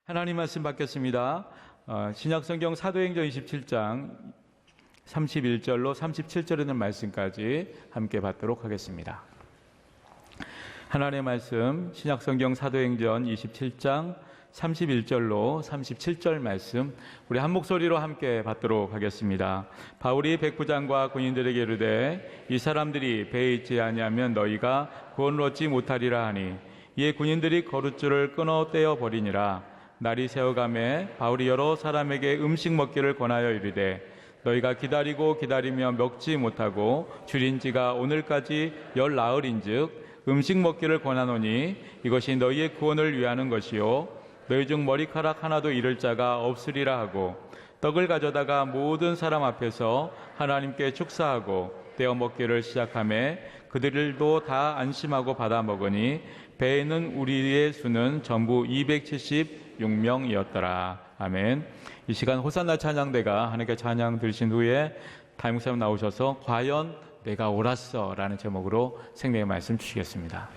하나님 말씀 받겠습니다. 신약성경 사도행전 27장 31절로 37절에 있는 말씀까지 함께 받도록 하겠습니다. 하나님의 말씀 신약성경 사도행전 27장 31절로 37절 말씀 우리 한 목소리로 함께 받도록 하겠습니다. 바울이 백부장과 군인들에게 이르되 이 사람들이 배에 있지 아니하면 너희가 구원을 얻지 못하리라 하니 이에 군인들이 거룻줄을 끊어 떼어 버리니라. 날이 새어가매 바울이 여러 사람에게 음식 먹기를 권하여 이르되 너희가 기다리며 먹지 못하고 줄인 지가 오늘까지 10나흘인즉 음식 먹기를 권하노니 이것이 너희의 구원을 위하는 것이요 너희 중 머리카락 하나도 잃을 자가 없으리라 하고 떡을 가져다가 모든 사람 앞에서 하나님께 축사하고 떼어 먹기를 시작하매 그들도 다 안심하고 받아 먹으니 배에 있는 우리의 수는 전부 276명이었더라. 아멘. 이 시간 호산나 찬양대가 하나님께 찬양 들으신 후에 담임목사님 나오셔서 과연 내가 옳았어 라는 제목으로 생명의 말씀 주시겠습니다.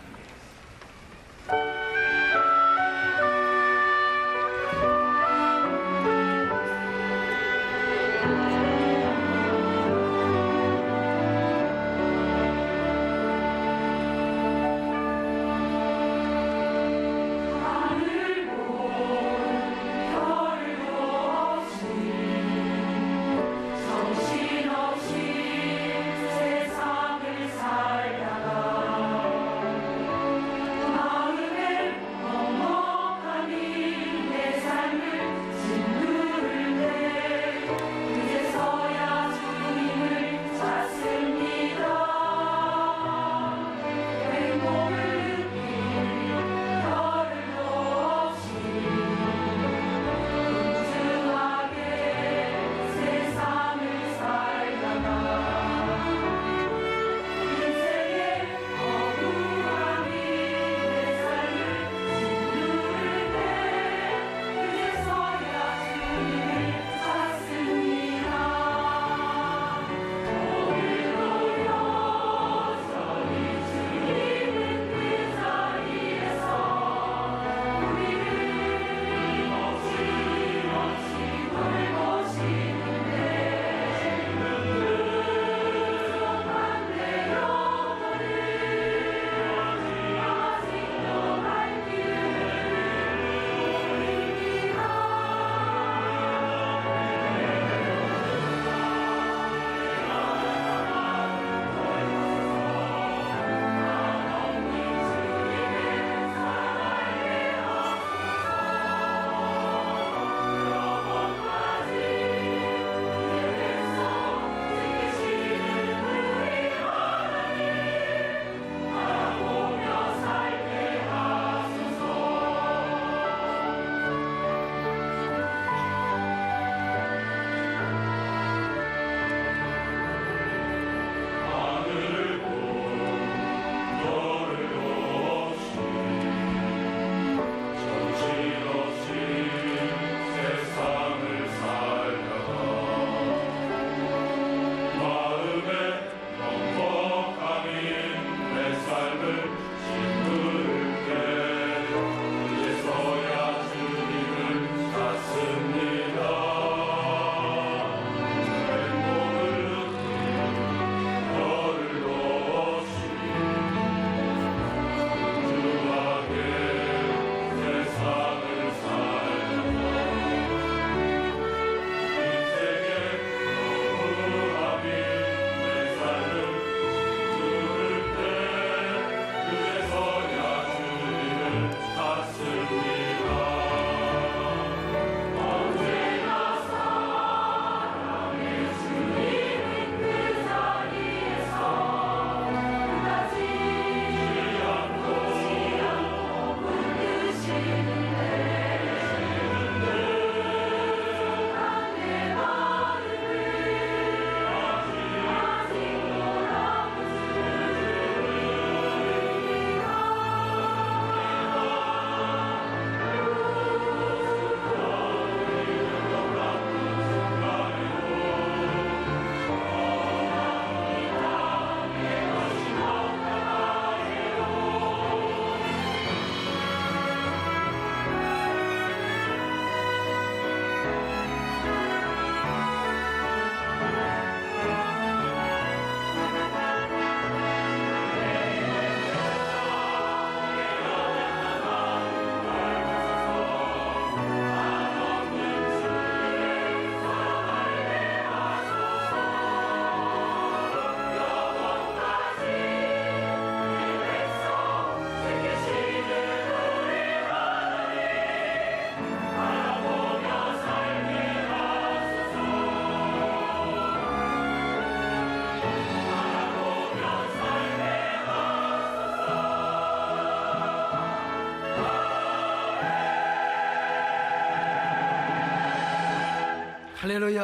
할렐루야.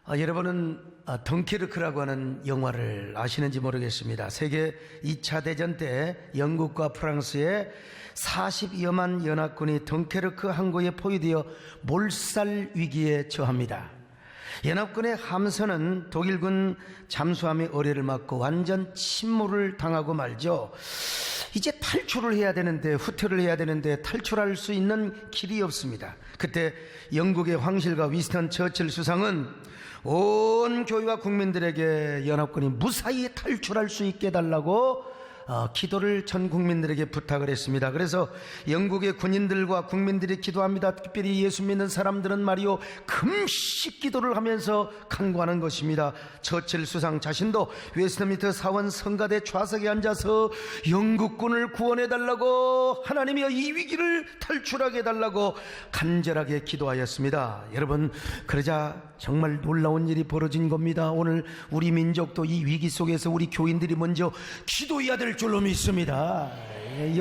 여러분은 덩케르크라고 하는 영화를 아시는지 모르겠습니다. 세계 2차 대전 때 영국과 프랑스의 40여만 연합군이 덩케르크 항구에 포위되어 몰살 위기에 처합니다. 연합군의 함선은 독일군 잠수함의 어뢰를 맞고 완전 침몰을 당하고 말죠. 이제 탈출을 해야 되는데, 후퇴를 해야 되는데 탈출할 수 있는 길이 없습니다. 그때 영국의 황실과 위스턴 처칠 수상은 온 교회와 국민들에게 연합군이 무사히 탈출할 수 있게 해달라고 기도를 전 국민들에게 부탁을 했습니다. 그래서 영국의 군인들과 국민들이 기도합니다. 특별히 예수 믿는 사람들은 말이요, 금식 기도를 하면서 간구하는 것입니다. 처칠 수상 자신도 웨스트민스터 사원 성가대 좌석에 앉아서 영국군을 구원해달라고, 하나님이여 이 위기를 탈출하게 해달라고 간절하게 기도하였습니다. 여러분, 그러자 정말 놀라운 일이 벌어진 겁니다. 오늘 우리 민족도 이 위기 속에서 우리 교인들이 먼저 기도해야 될 줄로 믿습니다.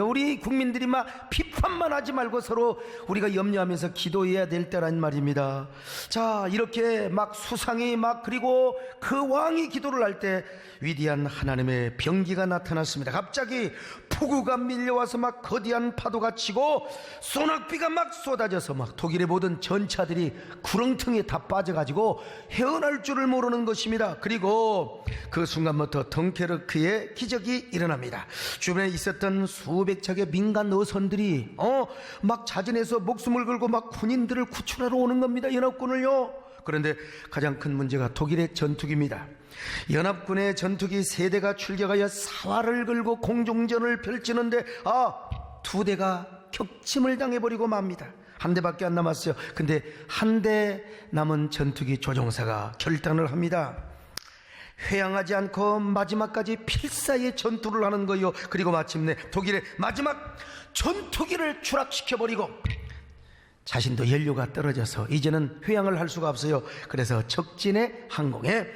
우리 국민들이 막 비판만 하지 말고 서로 우리가 염려하면서 기도해야 될 때란 말입니다. 자, 이렇게 막 수상이 그리고 그 왕이 기도를 할 때 위대한 하나님의 병기가 나타났습니다. 갑자기 폭우가 밀려와서 거대한 파도가 치고 소낙비가 쏟아져서 독일의 모든 전차들이 구렁텅이에 다 빠져가지고 헤어날 줄을 모르는 것입니다. 그리고 그 순간부터 덩케르크의 기적이 일어납니다. 주변에 있었던 수백 척의 민간 어선들이 자진해서 목숨을 걸고 군인들을 구출하러 오는 겁니다. 연합군을요. 그런데 가장 큰 문제가 독일의 전투기입니다. 연합군의 전투기 3대가 출격하여 사활을 걸고 공중전을 펼치는데 2대가 격침을 당해버리고 맙니다. 1대밖에 안 남았어요. 근데 1대 남은 전투기 조종사가 결단을 합니다. 회항하지 않고 마지막까지 필사의 전투를 하는 거요. 그리고 마침내 독일의 마지막 전투기를 추락시켜버리고 자신도 연료가 떨어져서 이제는 회항을 할 수가 없어요. 그래서 적진의 항공에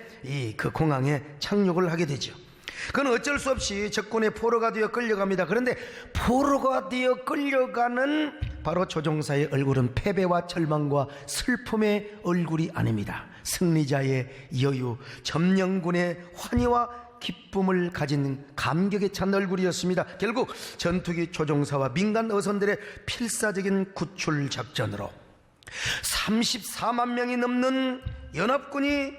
그 공항에 착륙을 하게 되죠. 그건 어쩔 수 없이 적군의 포로가 되어 끌려갑니다. 그런데 포로가 되어 끌려가는 바로 조종사의 얼굴은 패배와 절망과 슬픔의 얼굴이 아닙니다. 승리자의 여유, 점령군의 환희와 기쁨을 가진 감격에 찬 얼굴이었습니다. 결국 전투기 조종사와 민간 어선들의 필사적인 구출 작전으로 34만 명이 넘는 연합군이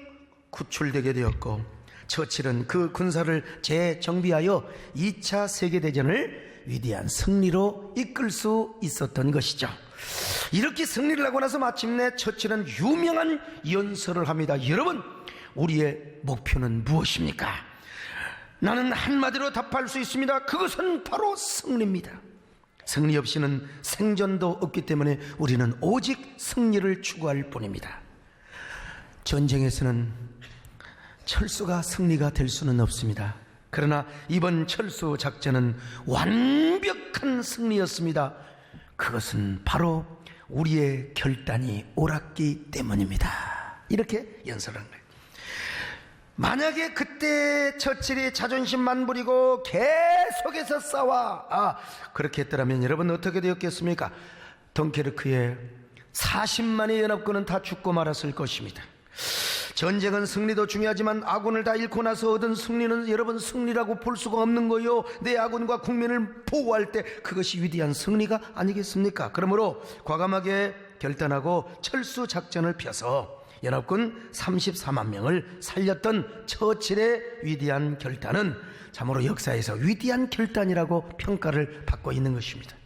구출되게 되었고, 처칠은 그 군사를 재정비하여 2차 세계대전을 위대한 승리로 이끌 수 있었던 것이죠. 이렇게 승리를 하고 나서 마침내 처칠은 유명한 연설을 합니다. 여러분, 우리의 목표는 무엇입니까? 나는 한마디로 답할 수 있습니다. 그것은 바로 승리입니다. 승리 없이는 생존도 없기 때문에 우리는 오직 승리를 추구할 뿐입니다. 전쟁에서는 철수가 승리가 될 수는 없습니다. 그러나 이번 철수 작전은 완벽한 승리였습니다. 그것은 바로 우리의 결단이 옳았기 때문입니다. 이렇게 연설한 거예요. 만약에 그때 처칠이 자존심만 부리고 계속해서 싸워 그렇게 했더라면 여러분 어떻게 되었겠습니까? 덩케르크의 40만의 연합군은 다 죽고 말았을 것입니다. 전쟁은 승리도 중요하지만 아군을 다 잃고 나서 얻은 승리는 여러분 승리라고 볼 수가 없는 거요. 내 아군과 국민을 보호할 때 그것이 위대한 승리가 아니겠습니까? 그러므로 과감하게 결단하고 철수 작전을 펴서 연합군 34만 명을 살렸던 처칠의 위대한 결단은 참으로 역사에서 위대한 결단이라고 평가를 받고 있는 것입니다.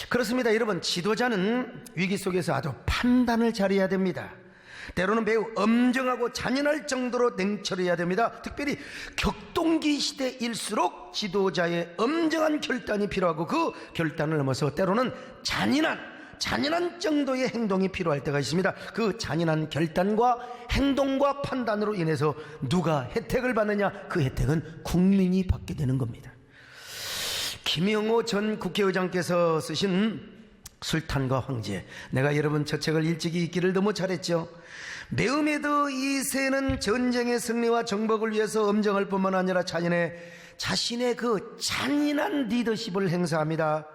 그렇습니다. 여러분, 지도자는 위기 속에서 아주 판단을 잘해야 됩니다. 때로는 매우 엄정하고 잔인할 정도로 냉철해야 됩니다. 특별히 격동기 시대일수록 지도자의 엄정한 결단이 필요하고 그 결단을 넘어서 때로는 잔인한 정도의 행동이 필요할 때가 있습니다. 그 잔인한 결단과 행동과 판단으로 인해서 누가 혜택을 받느냐? 그 혜택은 국민이 받게 되는 겁니다. 김영호 전 국회의장께서 쓰신 술탄과 황제, 내가 여러분 저 책을 일찍이 읽기를 너무 잘했죠. 매음에도 이 새는 전쟁의 승리와 정복을 위해서 엄정할 뿐만 아니라 자신의 그 잔인한 리더십을 행사합니다.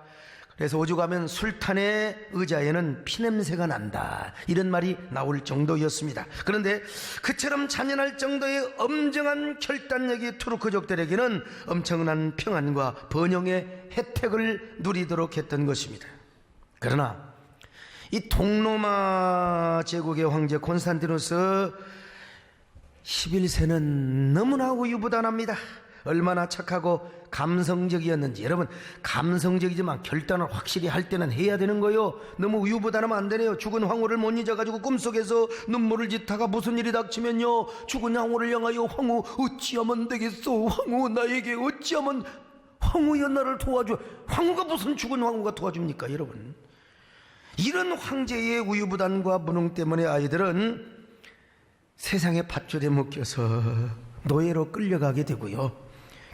그래서 오죽하면 술탄의 의자에는 피냄새가 난다, 이런 말이 나올 정도였습니다. 그런데 그처럼 잔인할 정도의 엄정한 결단력이 투르크족들에게는 엄청난 평안과 번영의 혜택을 누리도록 했던 것입니다. 그러나 이 동로마 제국의 황제 콘스탄티누스 11세는 너무나 우유부단합니다. 얼마나 착하고 감성적이었는지. 여러분, 감성적이지만 결단을 확실히 할 때는 해야 되는 거요. 너무 우유부단하면 안 되네요. 죽은 황후를 못 잊어가지고 꿈속에서 눈물을 짓다가 무슨 일이 닥치면요, 죽은 황후를 향하여 황후 어찌하면 되겠소, 황후 나에게 어찌하면, 황후여 나를 도와줘. 황후가 무슨 죽은 황후가 도와줍니까 여러분. 이런 황제의 우유부단과 무능 때문에 아이들은 세상에 밧줄에 묶여서 노예로 끌려가게 되고요,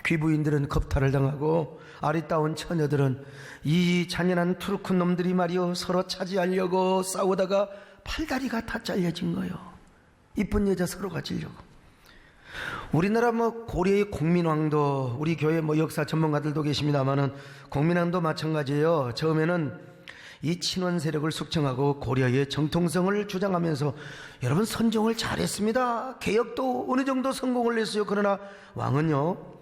귀부인들은 겁탈을 당하고 아리따운 처녀들은 이 잔인한 투르크 놈들이 말이요 서로 차지하려고 싸우다가 팔다리가 다 잘려진 거예요. 이쁜 여자 서로 가지려고. 우리나라 고려의 공민왕도, 우리 교회 역사 전문가들도 계십니다만은 공민왕도 마찬가지예요. 처음에는 이 친원 세력을 숙청하고 고려의 정통성을 주장하면서 여러분 선정을 잘했습니다. 개혁도 어느 정도 성공을 했어요. 그러나 왕은요,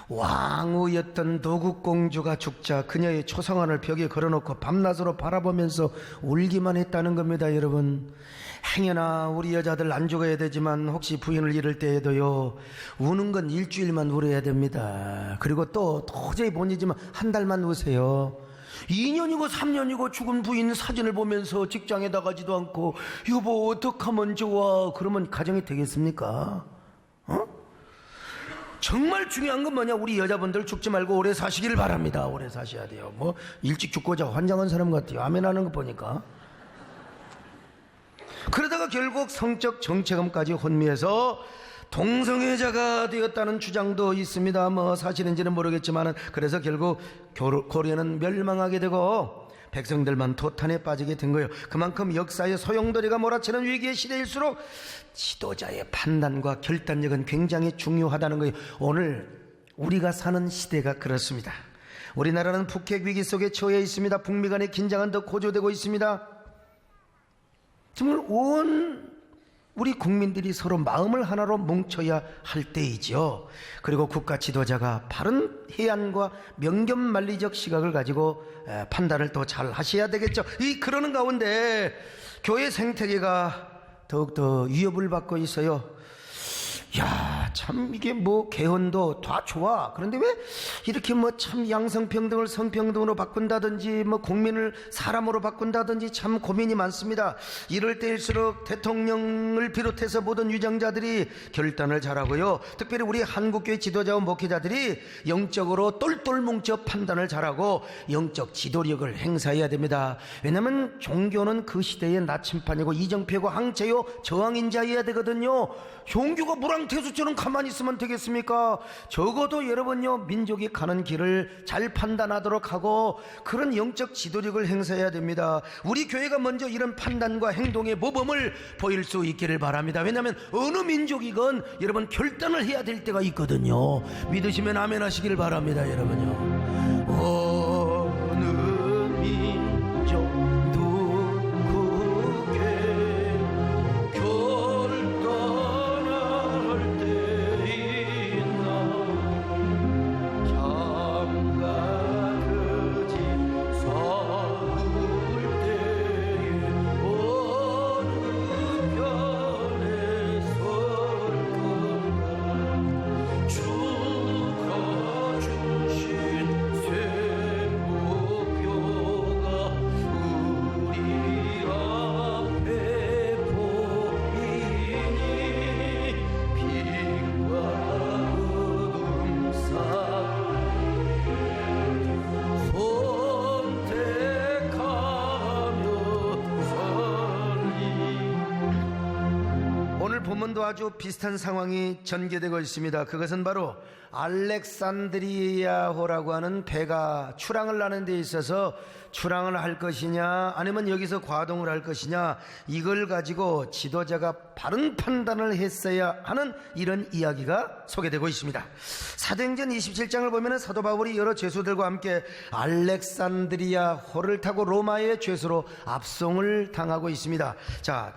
왕후였던 도국공주가 죽자 그녀의 초상화를 벽에 걸어놓고 밤낮으로 바라보면서 울기만 했다는 겁니다. 여러분, 행여나 우리 여자들 안 죽어야 되지만 혹시 부인을 잃을 때에도요, 우는 건 일주일만 울어야 됩니다. 그리고 또 도저히 못 잊으면 한 달만 우세요. 2년이고 3년이고 죽은 부인 사진을 보면서 직장에 나가지도 않고 여보 어떡하면 좋아, 그러면 가정이 되겠습니까? 정말 중요한 건 뭐냐, 우리 여자분들 죽지 말고 오래 사시길 바랍니다. 오래 사셔야 돼요. 일찍 죽고자 환장한 사람 같아요. 아멘 하는 거 보니까. 그러다가 결국 성적 정체감까지 혼미해서 동성애자가 되었다는 주장도 있습니다. 사실인지는 모르겠지만, 그래서 결국 고려는 멸망하게 되고 백성들만 도탄에 빠지게 된 거예요. 그만큼 역사의 소용돌이가 몰아치는 위기의 시대일수록 지도자의 판단과 결단력은 굉장히 중요하다는 거예요. 오늘 우리가 사는 시대가 그렇습니다. 우리나라는 북핵 위기 속에 처해 있습니다. 북미 간의 긴장은 더 고조되고 있습니다. 정말 온 우리 국민들이 서로 마음을 하나로 뭉쳐야 할 때이죠. 그리고 국가 지도자가 바른 해안과 명견만리적 시각을 가지고 판단을 또 잘 하셔야 되겠죠. 그러는 가운데 교회 생태계가 더욱더 위협을 받고 있어요. 야, 참 이게 개헌도 다 좋아. 그런데 왜 이렇게 참 양성평등을 성평등으로 바꾼다든지 국민을 사람으로 바꾼다든지 참 고민이 많습니다. 이럴 때일수록 대통령을 비롯해서 모든 위정자들이 결단을 잘하고요, 특별히 우리 한국교회 지도자와 목회자들이 영적으로 똘똘 뭉쳐 판단을 잘하고 영적 지도력을 행사해야 됩니다. 왜냐하면 종교는 그 시대의 나침판이고 이정표고 항체요 저항인자여야 되거든요. 종교가 무랑태수처럼 가만히 있으면 되겠습니까? 적어도 여러분요, 민족이 가는 길을 잘 판단하도록 하고 그런 영적 지도력을 행사해야 됩니다. 우리 교회가 먼저 이런 판단과 행동의 모범을 보일 수 있기를 바랍니다. 왜냐하면 어느 민족이건 여러분 결단을 해야 될 때가 있거든요. 믿으시면 아멘 하시길 바랍니다. 여러분요, 어느 민족 본문도 아주 비슷한 상황이 전개되고 있습니다. 그것은 바로 알렉산드리아호라고 하는 배가 출항을 하는 데 있어서 출항을 할 것이냐 아니면 여기서 과동을 할 것이냐, 이걸 가지고 지도자가 바른 판단을 했어야 하는 이런 이야기가 소개되고 있습니다. 사도행전 27장을 보면 사도 바울이 여러 죄수들과 함께 알렉산드리아호를 타고 로마의 죄수로 압송을 당하고 있습니다. 자,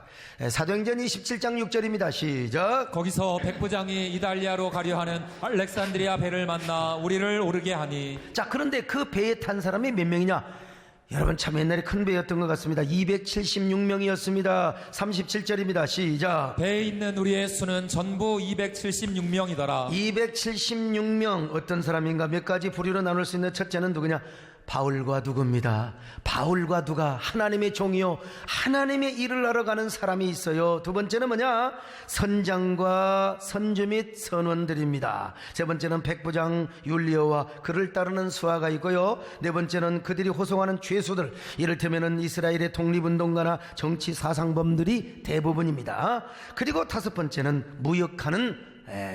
사도행전 27장 6절입니다. 시작. 거기서 백부장이 이달리아로 가려 하는 알렉산드리아 배를 만나 우리를 오르게 하니. 자, 그런데 그 배에 탄 사람이 몇 명이냐? 여러분, 참 옛날에 큰 배였던 것 같습니다. 276명이었습니다. 37절입니다. 시작. 배에 있는 우리의 수는 전부 276명이더라. 276명. 어떤 사람인가? 몇 가지 부류로 나눌 수 있는 첫째는 누구냐? 바울과 누구입니다. 바울과 누가? 하나님의 종이요, 하나님의 일을 하러 가는 사람이 있어요. 두 번째는 뭐냐? 선장과 선주 및 선원들입니다. 세 번째는 백부장 율리오와 그를 따르는 수하가 있고요. 네 번째는 그들이 호송하는 죄수들, 이를테면 이스라엘의 독립운동가나 정치 사상범들이 대부분입니다. 그리고 다섯 번째는 무역하는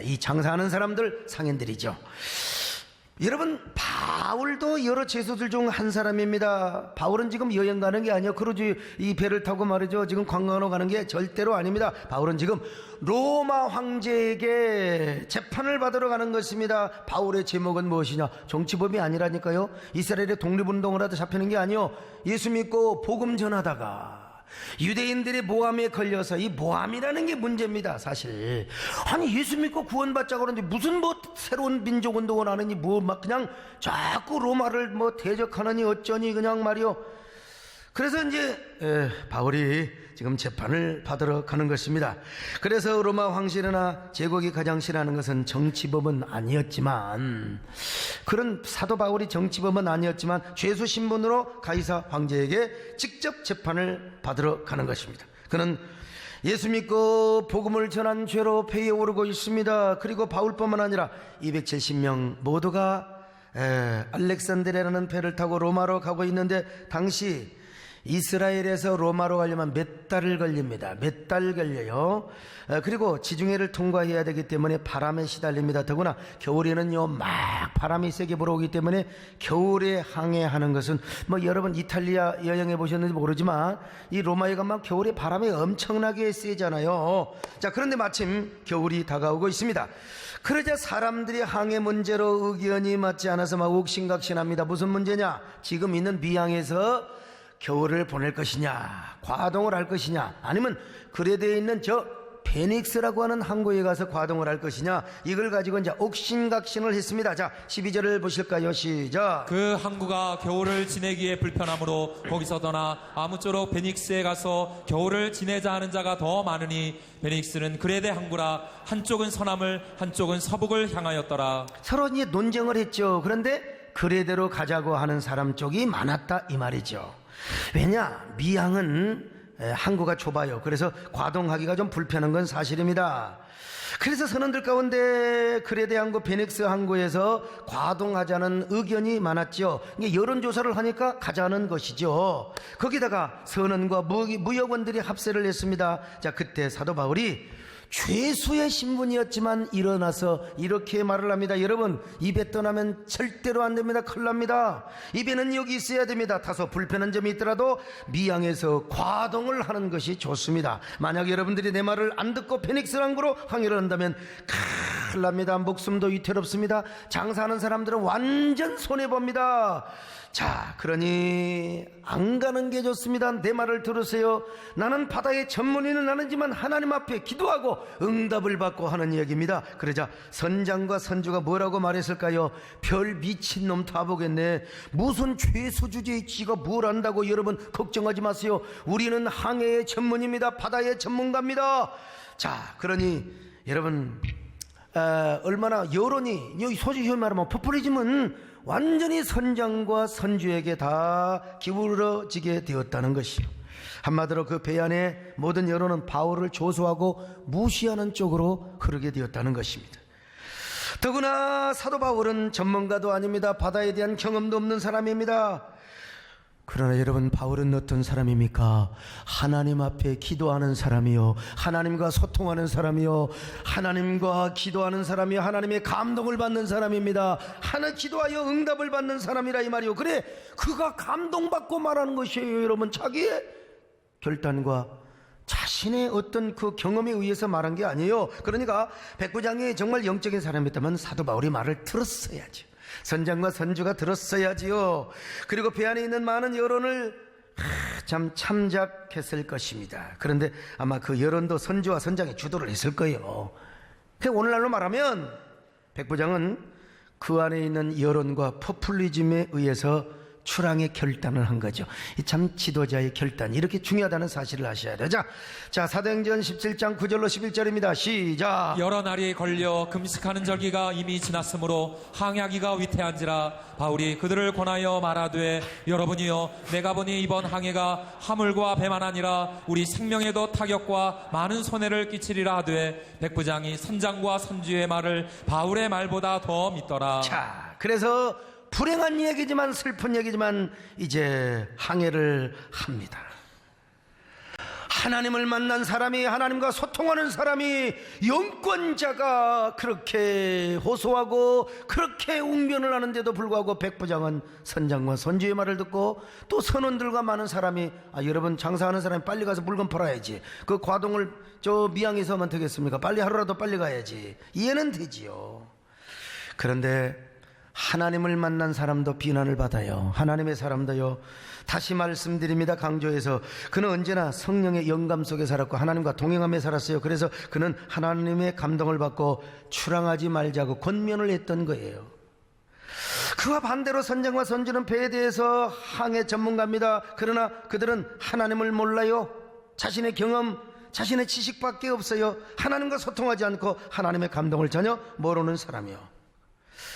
이 장사하는 사람들, 상인들이죠. 여러분, 바울도 여러 죄수들 중 한 사람입니다. 바울은 지금 여행 가는 게 아니에요. 크루즈 이 배를 타고 말이죠, 지금 관광하러 가는 게 절대로 아닙니다. 바울은 지금 로마 황제에게 재판을 받으러 가는 것입니다. 바울의 제목은 무엇이냐? 정치범이 아니라니까요. 이스라엘의 독립운동을 하다 잡히는 게 아니요, 예수 믿고 복음 전하다가 유대인들의 모함에 걸려서, 이 모함이라는 게 문제입니다. 사실 아니, 예수 믿고 구원받자고 그러는데 무슨 뭐 새로운 민족운동을 하느니 뭐 막 그냥 자꾸 로마를 뭐 대적하느니 어쩌니 그냥 말이요. 그래서 이제 바울이 지금 재판을 받으러 가는 것입니다. 그래서 로마 황실이나 제국이 가장 싫어하는 것은 정치범은 아니었지만, 그런 사도 바울이 정치범은 아니었지만 죄수 신분으로 가이사 황제에게 직접 재판을 받으러 가는 것입니다. 그는 예수 믿고 복음을 전한 죄로 배에 오르고 있습니다. 그리고 바울뿐만 아니라 270명 모두가 알렉산드리아라는 배를 타고 로마로 가고 있는데, 당시 이스라엘에서 로마로 가려면 몇 달을 걸립니다. 몇 달 걸려요. 그리고 지중해를 통과해야 되기 때문에 바람에 시달립니다. 더구나 겨울에는요, 막 바람이 세게 불어오기 때문에 겨울에 항해하는 것은 뭐 여러분 이탈리아 여행해 보셨는지 모르지만 이 로마에 가면 겨울에 바람이 엄청나게 세잖아요. 자, 그런데 마침 겨울이 다가오고 있습니다. 그러자 사람들이 항해 문제로 의견이 맞지 않아서 막 옥신각신합니다. 무슨 문제냐? 지금 있는 미항에서 겨울을 보낼 것이냐, 과동을 할 것이냐, 아니면 그레드에 있는 저 페닉스라고 하는 항구에 가서 과동을 할 것이냐, 이걸 가지고 이제 옥신각신을 했습니다. 자, 12절을 보실까요? 시작. 그 항구가 겨울을 지내기에 불편하므로 거기서 떠나 아무쪼록 베닉스에 가서 겨울을 지내자 하는 자가 더 많으니, 베닉스는 그레데 항구라 한쪽은 서남을 한쪽은 서북을 향하였더라. 서로 이제 논쟁을 했죠. 그런데 그레데로 가자고 하는 사람 쪽이 많았다 이 말이죠. 왜냐? 미항은 항구가 좁아요. 그래서 과동하기가 좀 불편한 건 사실입니다. 그래서 선원들 가운데 그레데 항구, 베넥스 항구에서 과동하자는 의견이 많았죠. 이게 여론조사를 하니까 가자는 것이죠. 거기다가 선원과 무역원들이 합세를 했습니다. 자, 그때 사도 바울이 죄수의 신분이었지만 일어나서 이렇게 말을 합니다. 여러분, 이 배 떠나면 절대로 안 됩니다. 큰일 납니다. 이 배는 여기 있어야 됩니다. 다소 불편한 점이 있더라도 미항에서 과동을 하는 것이 좋습니다. 만약 여러분들이 내 말을 안 듣고 페닉스 항구로 항해를 한다면 큰일 납니다. 목숨도 위태롭습니다. 장사하는 사람들은 완전 손해봅니다. 자, 그러니 안 가는 게 좋습니다. 내 말을 들으세요. 나는 바다의 전문인은 아니지만 하나님 앞에 기도하고 응답을 받고 하는 이야기입니다. 그러자 선장과 선주가 뭐라고 말했을까요? 별 미친놈 다 보겠네. 무슨 죄수 주제에 지가 뭘 안다고. 여러분 걱정하지 마세요. 우리는 항해의 전문입니다. 바다의 전문가입니다. 자, 그러니 여러분 얼마나 여론이, 솔직히 말하면 포퓰리즘은 완전히 선장과 선주에게 다 기울어지게 되었다는 것이요. 한마디로 그 배 안에 모든 여론은 바울을 조소하고 무시하는 쪽으로 흐르게 되었다는 것입니다. 더구나 사도 바울은 전문가도 아닙니다. 바다에 대한 경험도 없는 사람입니다. 그러나 여러분, 바울은 어떤 사람입니까? 하나님 앞에 기도하는 사람이요, 하나님과 소통하는 사람이요, 하나님과 기도하는 사람이요, 하나님의 감동을 받는 사람입니다. 하나 기도하여 응답을 받는 사람이라 이 말이요. 그래, 그가 감동받고 말하는 것이에요. 여러분, 자기의 결단과 자신의 어떤 그 경험에 의해서 말한 게 아니에요. 그러니까 백부장이 정말 영적인 사람이었다면 사도 바울이 말을 들었어야죠. 선장과 선주가 들었어야지요. 그리고 배 안에 있는 많은 여론을 참 참작했을 것입니다. 그런데 아마 그 여론도 선주와 선장이 주도를 했을 거예요. 오늘날로 말하면 백부장은 그 안에 있는 여론과 포퓰리즘에 의해서 출항의 결단을 한 거죠. 이 참 지도자의 결단이 이렇게 중요하다는 사실을 아셔야 돼요. 자, 사도행전 17장 9절로 11절입니다. 시작. 여러 날이 걸려 금식하는 절기가 이미 지났으므로 항해하기가 위태한지라 바울이 그들을 권하여 말하되 여러분이여 내가 보니 이번 항해가 화물과 배만 아니라 우리 생명에도 타격과 많은 손해를 끼치리라 하되 백부장이 선장과 선주의 말을 바울의 말보다 더 믿더라. 자, 그래서 불행한 얘기지만 슬픈 얘기지만 이제 항해를 합니다. 하나님을 만난 사람이, 하나님과 소통하는 사람이, 영권자가 그렇게 호소하고 그렇게 웅변을 하는데도 불구하고 백부장은 선장과 선주의 말을 듣고 또 선원들과 많은 사람이 여러분, 장사하는 사람이 빨리 가서 물건 팔아야지, 그 과동을 저 미항에서 하면 되겠습니까? 빨리 하루라도 빨리 가야지, 이해는 되지요. 그런데 하나님을 만난 사람도 비난을 받아요. 하나님의 사람도요, 다시 말씀드립니다, 강조해서, 그는 언제나 성령의 영감 속에 살았고 하나님과 동행하며 살았어요. 그래서 그는 하나님의 감동을 받고 출항하지 말자고 권면을 했던 거예요. 그와 반대로 선장과 선주는 배에 대해서 항해 전문가입니다. 그러나 그들은 하나님을 몰라요. 자신의 경험, 자신의 지식밖에 없어요. 하나님과 소통하지 않고 하나님의 감동을 전혀 모르는 사람이요.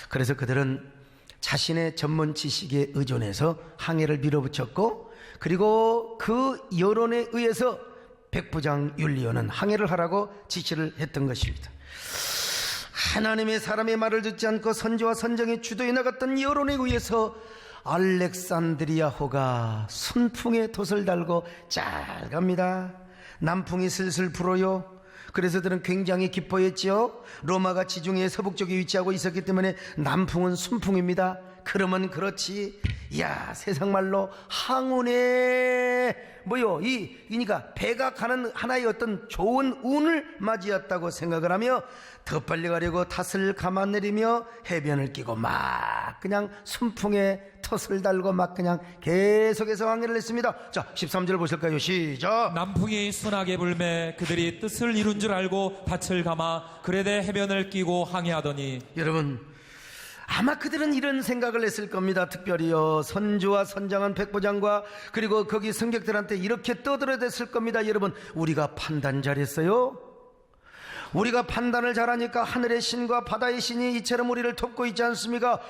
그래서 그들은 자신의 전문 지식에 의존해서 항해를 밀어붙였고, 그리고 그 여론에 의해서 백부장 율리오는 항해를 하라고 지시를 했던 것입니다. 하나님의 사람의 말을 듣지 않고 선지와 선정의 주도에 나갔던 여론에 의해서 알렉산드리아호가 순풍에 돛을 달고 잘 갑니다. 남풍이 슬슬 불어요. 그래서 그들은 굉장히 기뻐했죠. 로마가 지중해 서북쪽에 위치하고 있었기 때문에 남풍은 순풍입니다. 그러면 그렇지, 야, 세상말로 항운에 그러니까 배가 가는 하나의 어떤 좋은 운을 맞이했다고 생각을 하며 더 빨리 가려고 탓을 감아내리며 해변을 끼고 막 그냥 순풍에 텄을 달고 막 그냥 계속해서 항해를 했습니다. 자, 13절 보실까요? 시작. 남풍이 순하게 불매 그들이 뜻을 이룬 줄 알고 닻을 감아 그레데 해변을 끼고 항해하더니, 여러분, 아마 그들은 이런 생각을 했을 겁니다. 특별히요, 선주와 선장한 백부장과 그리고 거기 승객들한테 이렇게 떠들어댔을 겁니다. 여러분, 우리가 판단 잘했어요. 우리가 판단을 잘하니까 하늘의 신과 바다의 신이 이처럼 우리를 돕고 있지 않습니까?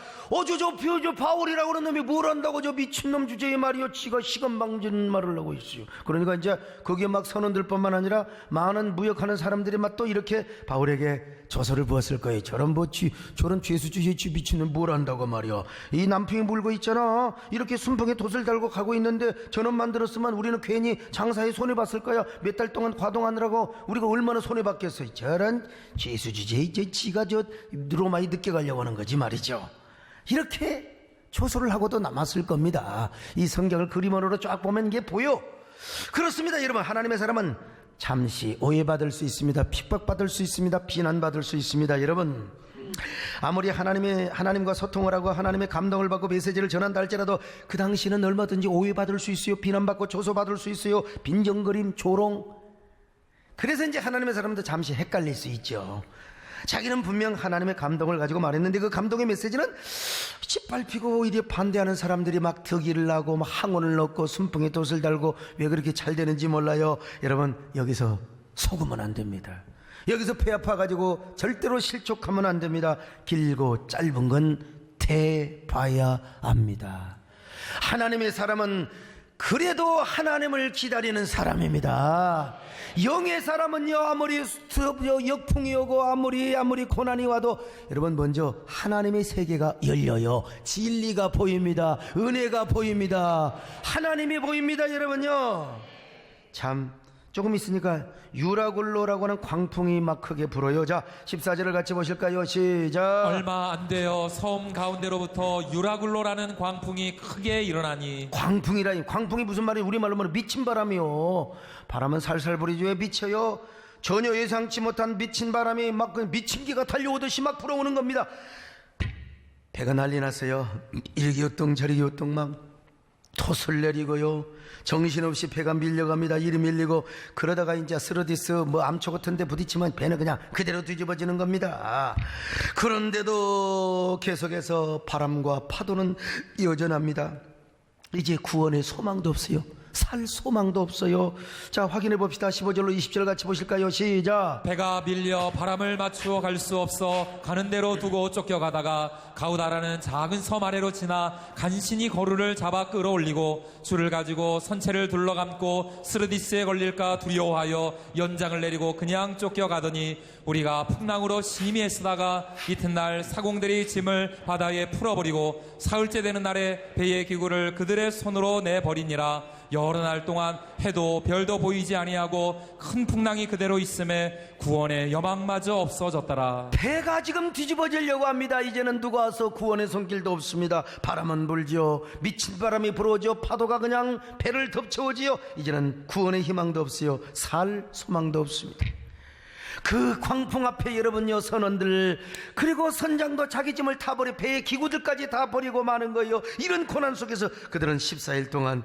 저 바울이라고 그러는 놈이 뭘 한다고 저 미친놈 주제에 말이요, 지가 시건방진 말을 하고 있어요. 그러니까 이제 거기에 막 선원들뿐만 아니라 많은 무역하는 사람들이 막 또 이렇게 바울에게 조서를 부었을 거예요. 저런 죄수주의 미친놈 뭘 한다고 말이야. 이 남풍이 물고 있잖아. 이렇게 순풍에 돛을 달고 가고 있는데 저놈만 들었으면 우리는 괜히 장사에 손해봤을 거야. 몇 달 동안 과동하느라고 우리가 얼마나 손해봤겠어요. 저런 죄수주의, 지가 저 로마에 늦게 가려고 하는 거지 말이죠. 이렇게 조소를 하고도 남았을 겁니다. 이 성경을 그림으로 쫙 보면 이게 보여. 그렇습니다, 여러분. 하나님의 사람은 잠시 오해받을 수 있습니다. 핍박받을 수 있습니다. 비난받을 수 있습니다. 여러분, 아무리 하나님과 소통을 하고 하나님의 감동을 받고 메시지를 전한다 할지라도 그 당시는 얼마든지 오해받을 수 있어요. 비난받고 조소받을 수 있어요. 빈정거림, 조롱. 그래서 이제 하나님의 사람도 잠시 헷갈릴 수 있죠. 자기는 분명 하나님의 감동을 가지고 말했는데 그 감동의 메시지는 짓밟히고 오히려 반대하는 사람들이 막 득의를 나고 막 항원을 넣고 순풍에 돛을 달고 왜 그렇게 잘 되는지 몰라요. 여러분, 여기서 속으면 안 됩니다. 여기서 배 아파가지고 절대로 실족하면 안 됩니다. 길고 짧은 건 대봐야 합니다. 하나님의 사람은 그래도 하나님을 기다리는 사람입니다. 영의 사람은요, 아무리 역풍이 오고 아무리 고난이 와도 여러분 먼저 하나님의 세계가 열려요. 진리가 보입니다. 은혜가 보입니다. 하나님이 보입니다. 여러분요, 참 조금 있으니까 유라굴로라고 하는 광풍이 막 크게 불어요. 자, 14절을 같이 보실까요? 시작. 얼마 안 되어 섬 가운데로부터 유라굴로라는 광풍이 크게 일어나니. 광풍이라니, 광풍이 무슨 말이에요? 우리말로 말하면 미친 바람이요. 바람은 살살 부리지 왜 미쳐요? 전혀 예상치 못한 미친 바람이 막 미친 기가 달려오듯이 막 불어오는 겁니다. 배가 난리 났어요. 일기요동 저리기요동 막 톳을 내리고요, 정신없이 배가 밀려갑니다. 이리 밀리고, 그러다가 이제 스러디스 뭐 암초 같은 데 부딪히면 배는 그냥 그대로 뒤집어지는 겁니다. 그런데도 계속해서 바람과 파도는 여전합니다. 이제 구원의 소망도 없어요. 살 소망도 없어요. 자, 확인해 봅시다. 15절로 20절 같이 보실까요? 시작. 배가 밀려 바람을 맞추어 갈 수 없어 가는 대로 두고 쫓겨가다가 가우다라는 작은 섬 아래로 지나 간신히 거루를 잡아 끌어올리고 줄을 가지고 선체를 둘러감고 스르디스에 걸릴까 두려워하여 연장을 내리고 그냥 쫓겨가더니 우리가 풍랑으로 심히 애쓰다가 이튿날 사공들이 짐을 바다에 풀어버리고 사흘째 되는 날에 배의 기구를 그들의 손으로 내버리니라. 여러 날 동안 해도 별도 보이지 아니하고 큰 풍랑이 그대로 있음에 구원의 여망마저 없어졌더라. 배가 지금 뒤집어지려고 합니다. 이제는 누가 와서 구원의 손길도 없습니다. 바람은 불죠. 미친 바람이 불어오죠. 파도가 그냥 배를 덮쳐오지요. 이제는 구원의 희망도 없어요. 살 소망도 없습니다. 그 광풍 앞에 여러분요, 선원들 그리고 선장도 자기 짐을 다 버려 배의 기구들까지 다 버리고 마는 거예요. 이런 고난 속에서 그들은 14일 동안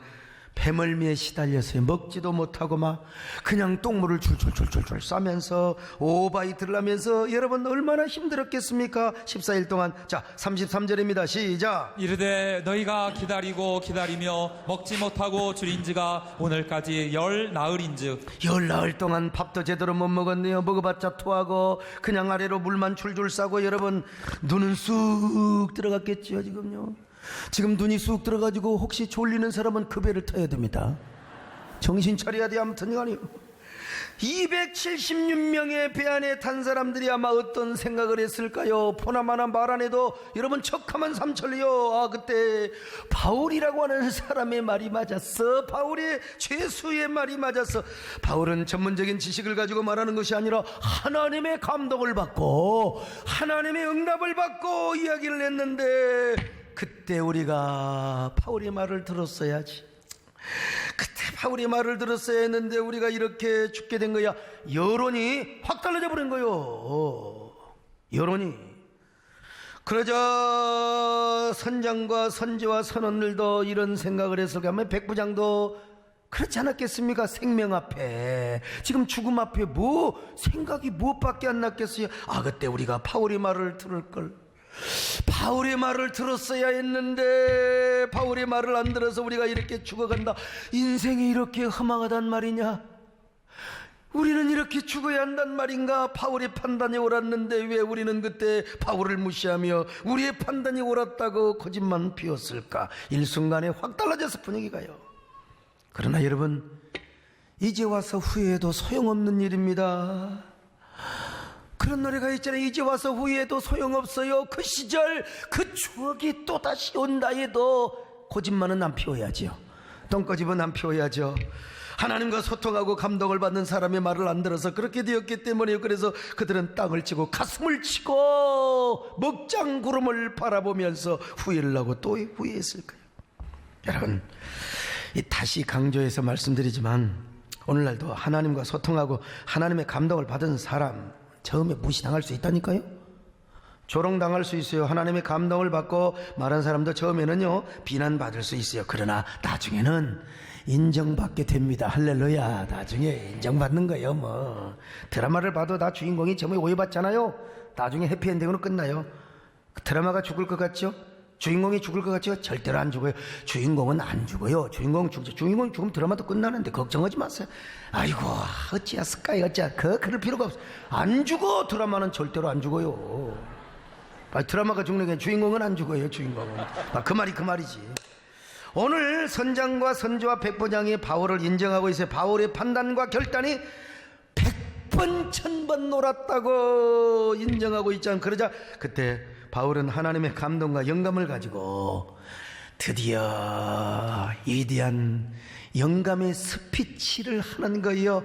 배멀미에 시달렸어요. 먹지도 못하고 막 그냥 똥물을 줄줄줄줄 싸면서 오바이트를 하면서 여러분 얼마나 힘들었겠습니까? 14일 동안. 자, 33절입니다. 시작. 이르되 너희가 기다리고 기다리며 먹지 못하고 줄인지가 오늘까지 열 나흘인즉. 열 나흘 동안 밥도 제대로 못 먹었네요. 먹어봤자 토하고 그냥 아래로 물만 줄줄 싸고 여러분 눈은 쑥 들어갔겠죠. 지금요, 지금 눈이 쑥 들어가지고 혹시 졸리는 사람은 그 배를 타야 됩니다. 정신 차려야 돼. 아무튼 아니요, 276명의 배 안에 탄 사람들이 아마 어떤 생각을 했을까요? 포나마나 말 안 해도 여러분 척하면 삼천리요. 아, 그때 바울이라고 하는 사람의 말이 맞았어. 바울의 죄수의 말이 맞았어. 바울은 전문적인 지식을 가지고 말하는 것이 아니라 하나님의 감동을 받고 하나님의 응답을 받고 이야기를 했는데, 그때 우리가 바울의 말을 들었어야지. 그때 바울의 말을 들었어야 했는데 우리가 이렇게 죽게 된 거야. 여론이 확 달라져 버린 거요. 여론이. 그러자 선장과 선지와 선원들도 이런 생각을 했을 거면 백부장도 그렇지 않았겠습니까? 생명 앞에, 지금 죽음 앞에 뭐 생각이 무엇밖에 안 났겠어요? 아, 그때 우리가 바울의 말을 들을 걸. 바울의 말을 들었어야 했는데 바울의 말을 안 들어서 우리가 이렇게 죽어간다. 인생이 이렇게 허망하단 말이냐? 우리는 이렇게 죽어야 한단 말인가? 바울의 판단이 옳았는데 왜 우리는 그때 바울을 무시하며 우리의 판단이 옳았다고 거짓말 피웠을까? 일순간에 확 달라져서 분위기가요. 그러나 여러분, 이제 와서 후회해도 소용없는 일입니다. 그런 노래가 있잖아요. 이제 와서 후회해도 소용없어요. 그 시절 그 추억이 또다시 온다 해도 고집만은 안 피워야죠. 똥꼬집은 안 피워야죠. 하나님과 소통하고 감동을 받는 사람의 말을 안 들어서 그렇게 되었기 때문에요. 그래서 그들은 땅을 치고 가슴을 치고 먹장구름을 바라보면서 후회를 하고 또 후회했을 거예요. 여러분, 다시 강조해서 말씀드리지만 오늘날도 하나님과 소통하고 하나님의 감동을 받은 사람 처음에 무시당할 수 있다니까요. 조롱당할 수 있어요. 하나님의 감동을 받고 말한 사람도 처음에는요 비난받을 수 있어요. 그러나 나중에는 인정받게 됩니다. 할렐루야. 나중에 인정받는 거예요. 뭐 드라마를 봐도 다 주인공이 처음에 오해받잖아요. 나중에 해피엔딩으로 끝나요. 드라마가 죽을 것 같죠? 주인공이 죽을 것 같죠? 절대로 안 죽어요. 주인공은 안 죽어요. 주인공 죽으면 드라마도 끝나는데 걱정하지 마세요. 아이고 어찌했을까 어찌야. 그럴 필요가 없어. 안 죽어. 드라마는 절대로 안 죽어요. 드라마가 죽는 게 주인공은 안 죽어요. 주인공은. 그 말이지. 오늘 선장과 선조와 백부장이 바울을 인정하고 있어요. 바울의 판단과 결단이 100번 1000번 놀았다고 인정하고 있잖아요. 그러자 그때 바울은 하나님의 감동과 영감을 가지고 드디어 위대한 영감의 스피치를 하는 거예요.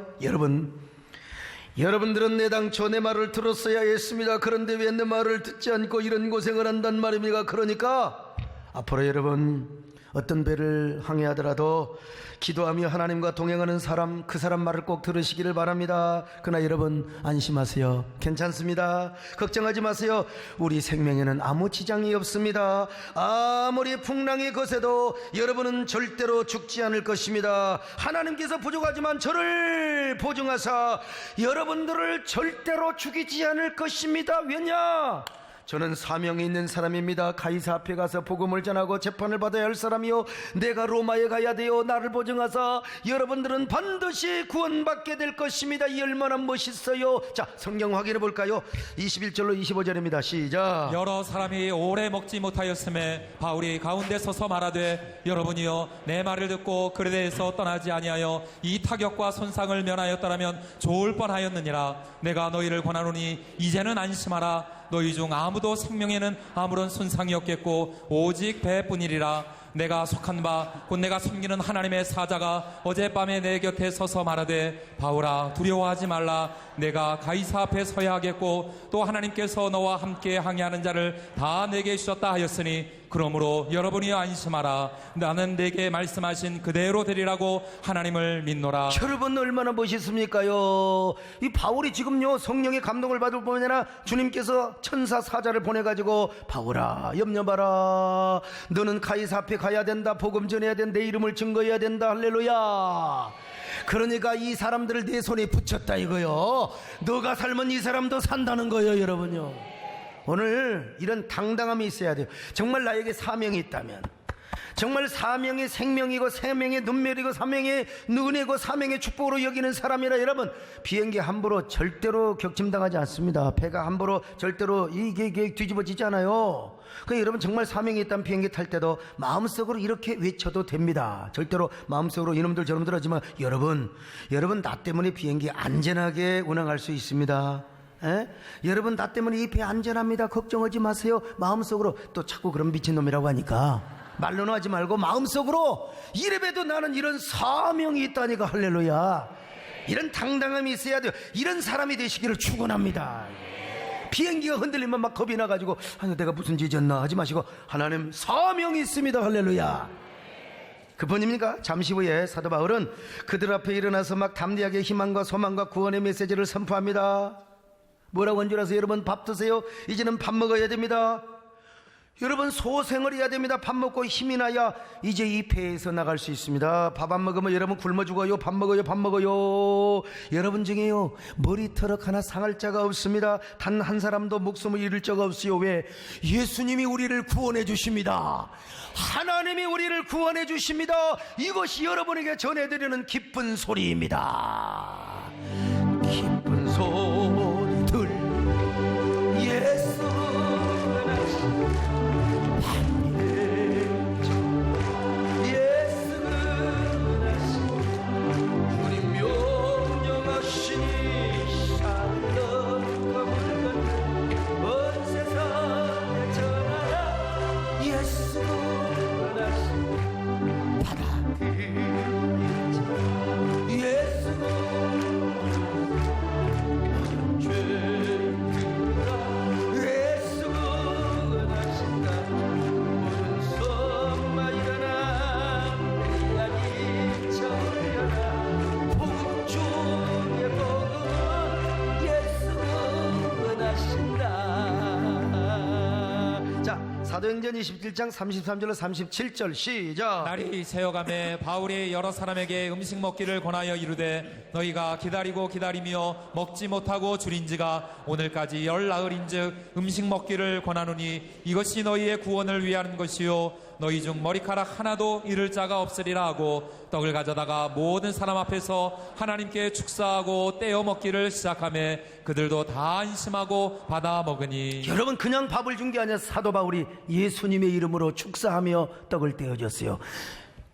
여러분들은 내 당초 내 말을 들었어야 했습니다. 그런데 왜 내 말을 듣지 않고 이런 고생을 한단 말입니까? 그러니까 앞으로 여러분 어떤 배를 항해하더라도 기도하며 하나님과 동행하는 사람, 그 사람 말을 꼭 들으시기를 바랍니다. 그러나 여러분 안심하세요. 괜찮습니다. 걱정하지 마세요. 우리 생명에는 아무 지장이 없습니다. 아무리 풍랑이 거세도 여러분은 절대로 죽지 않을 것입니다. 하나님께서 부족하지만 저를 보증하사 여러분들을 절대로 죽이지 않을 것입니다. 왜냐? 저는 사명이 있는 사람입니다. 가이사 앞에 가서 복음을 전하고 재판을 받아야 할 사람이요, 내가 로마에 가야 돼요. 나를 보증하사 여러분들은 반드시 구원받게 될 것입니다. 이 얼마나 멋있어요. 자, 성경 확인해 볼까요? 21절로 25절입니다. 시작. 여러 사람이 오래 먹지 못하였음에 바울이 가운데 서서 말하되 여러분이여 내 말을 듣고 그에 대해서 떠나지 아니하여 이 타격과 손상을 면하였더라면 좋을 뻔하였느니라. 내가 너희를 권하노니 이제는 안심하라. 너희 중 아무도 생명에는 아무런 손상이 없겠고 오직 배뿐이리라. 내가 속한 바 곧 내가 섬기는 하나님의 사자가 어젯밤에 내 곁에 서서 말하되 바울아 두려워하지 말라. 내가 가이사 앞에 서야 하겠고 또 하나님께서 너와 함께 항해하는 자를 다 내게 주셨다 하였으니 그러므로 여러분이 안심하라. 나는 내게 말씀하신 그대로 되리라고 하나님을 믿노라. 여러분 얼마나 멋있습니까요? 이 바울이 지금요 성령의 감동을 받을 뿐 아니라 주님께서 천사 사자를 보내가지고 바울아 염려 마라. 너는 가이사 앞에 가야 된다. 복음 전해야 된다. 내 이름을 증거해야 된다. 할렐루야. 그러니까 이 사람들을 내 손에 붙였다 이거요. 너가 살면 이 사람도 산다는 거예요. 여러분요, 오늘 이런 당당함이 있어야 돼요. 정말 나에게 사명이 있다면, 정말 사명이 생명이고 생명의 눈멸이고 사명의 은혜고 사명의 축복으로 여기는 사람이라 여러분 비행기 함부로 절대로 격침당하지 않습니다. 배가 함부로 절대로 이게 뒤집어지지 않아요. 그러니까 여러분 정말 사명이 있다면 비행기 탈 때도 마음속으로 이렇게 외쳐도 됩니다. 절대로 마음속으로 이놈들 저놈들 하지만 여러분 나 때문에 비행기 안전하게 운항할 수 있습니다. 에? 여러분 나 때문에 이 배 안전합니다. 걱정하지 마세요. 마음속으로 또 자꾸 그런 미친놈이라고 하니까 말로는 하지 말고 마음속으로 이래봬도 나는 이런 사명이 있다니까. 할렐루야. 이런 당당함이 있어야 돼요. 이런 사람이 되시기를 축원합니다. 비행기가 흔들리면 막 겁이 나가지고 아니 내가 무슨 죄 졌나 하지 마시고 하나님 사명이 있습니다. 할렐루야. 그뿐입니까? 잠시 후에 사도 바울은 그들 앞에 일어나서 막 담대하게 희망과 소망과 구원의 메시지를 선포합니다. 뭐라고 한 줄 아세요? 여러분 밥 드세요. 이제는 밥 먹어야 됩니다. 여러분 소생을 해야 됩니다. 밥 먹고 힘이 나야 이제 이 배에서 나갈 수 있습니다. 밥 안 먹으면 여러분 굶어 죽어요. 밥 먹어요. 여러분 중에요 머리털럭 하나 상할 자가 없습니다. 단 한 사람도 목숨을 잃을 자가 없어요. 왜? 예수님이 우리를 구원해 주십니다. 하나님이 우리를 구원해 주십니다. 이것이 여러분에게 전해드리는 기쁜 소리입니다. 기쁜 소리들 예수 사도행전 27장 33절로 37절 시작. 날이 새어가매 바울이 여러 사람에게 음식 먹기를 권하여 이르되 너희가 기다리며 먹지 못하고 줄인지가 오늘까지 10나흘인즉 음식 먹기를 권하노니 이것이 너희의 구원을 위하는 것이요 너희 중 머리카락 하나도 잃을 자가 없으리라 하고 떡을 가져다가 모든 사람 앞에서 하나님께 축사하고 떼어 먹기를 시작하며 그들도 다 안심하고 받아 먹으니. 여러분, 그냥 밥을 준 게 아니라 사도 바울이 예수님의 이름으로 축사하며 떡을 떼어줬어요.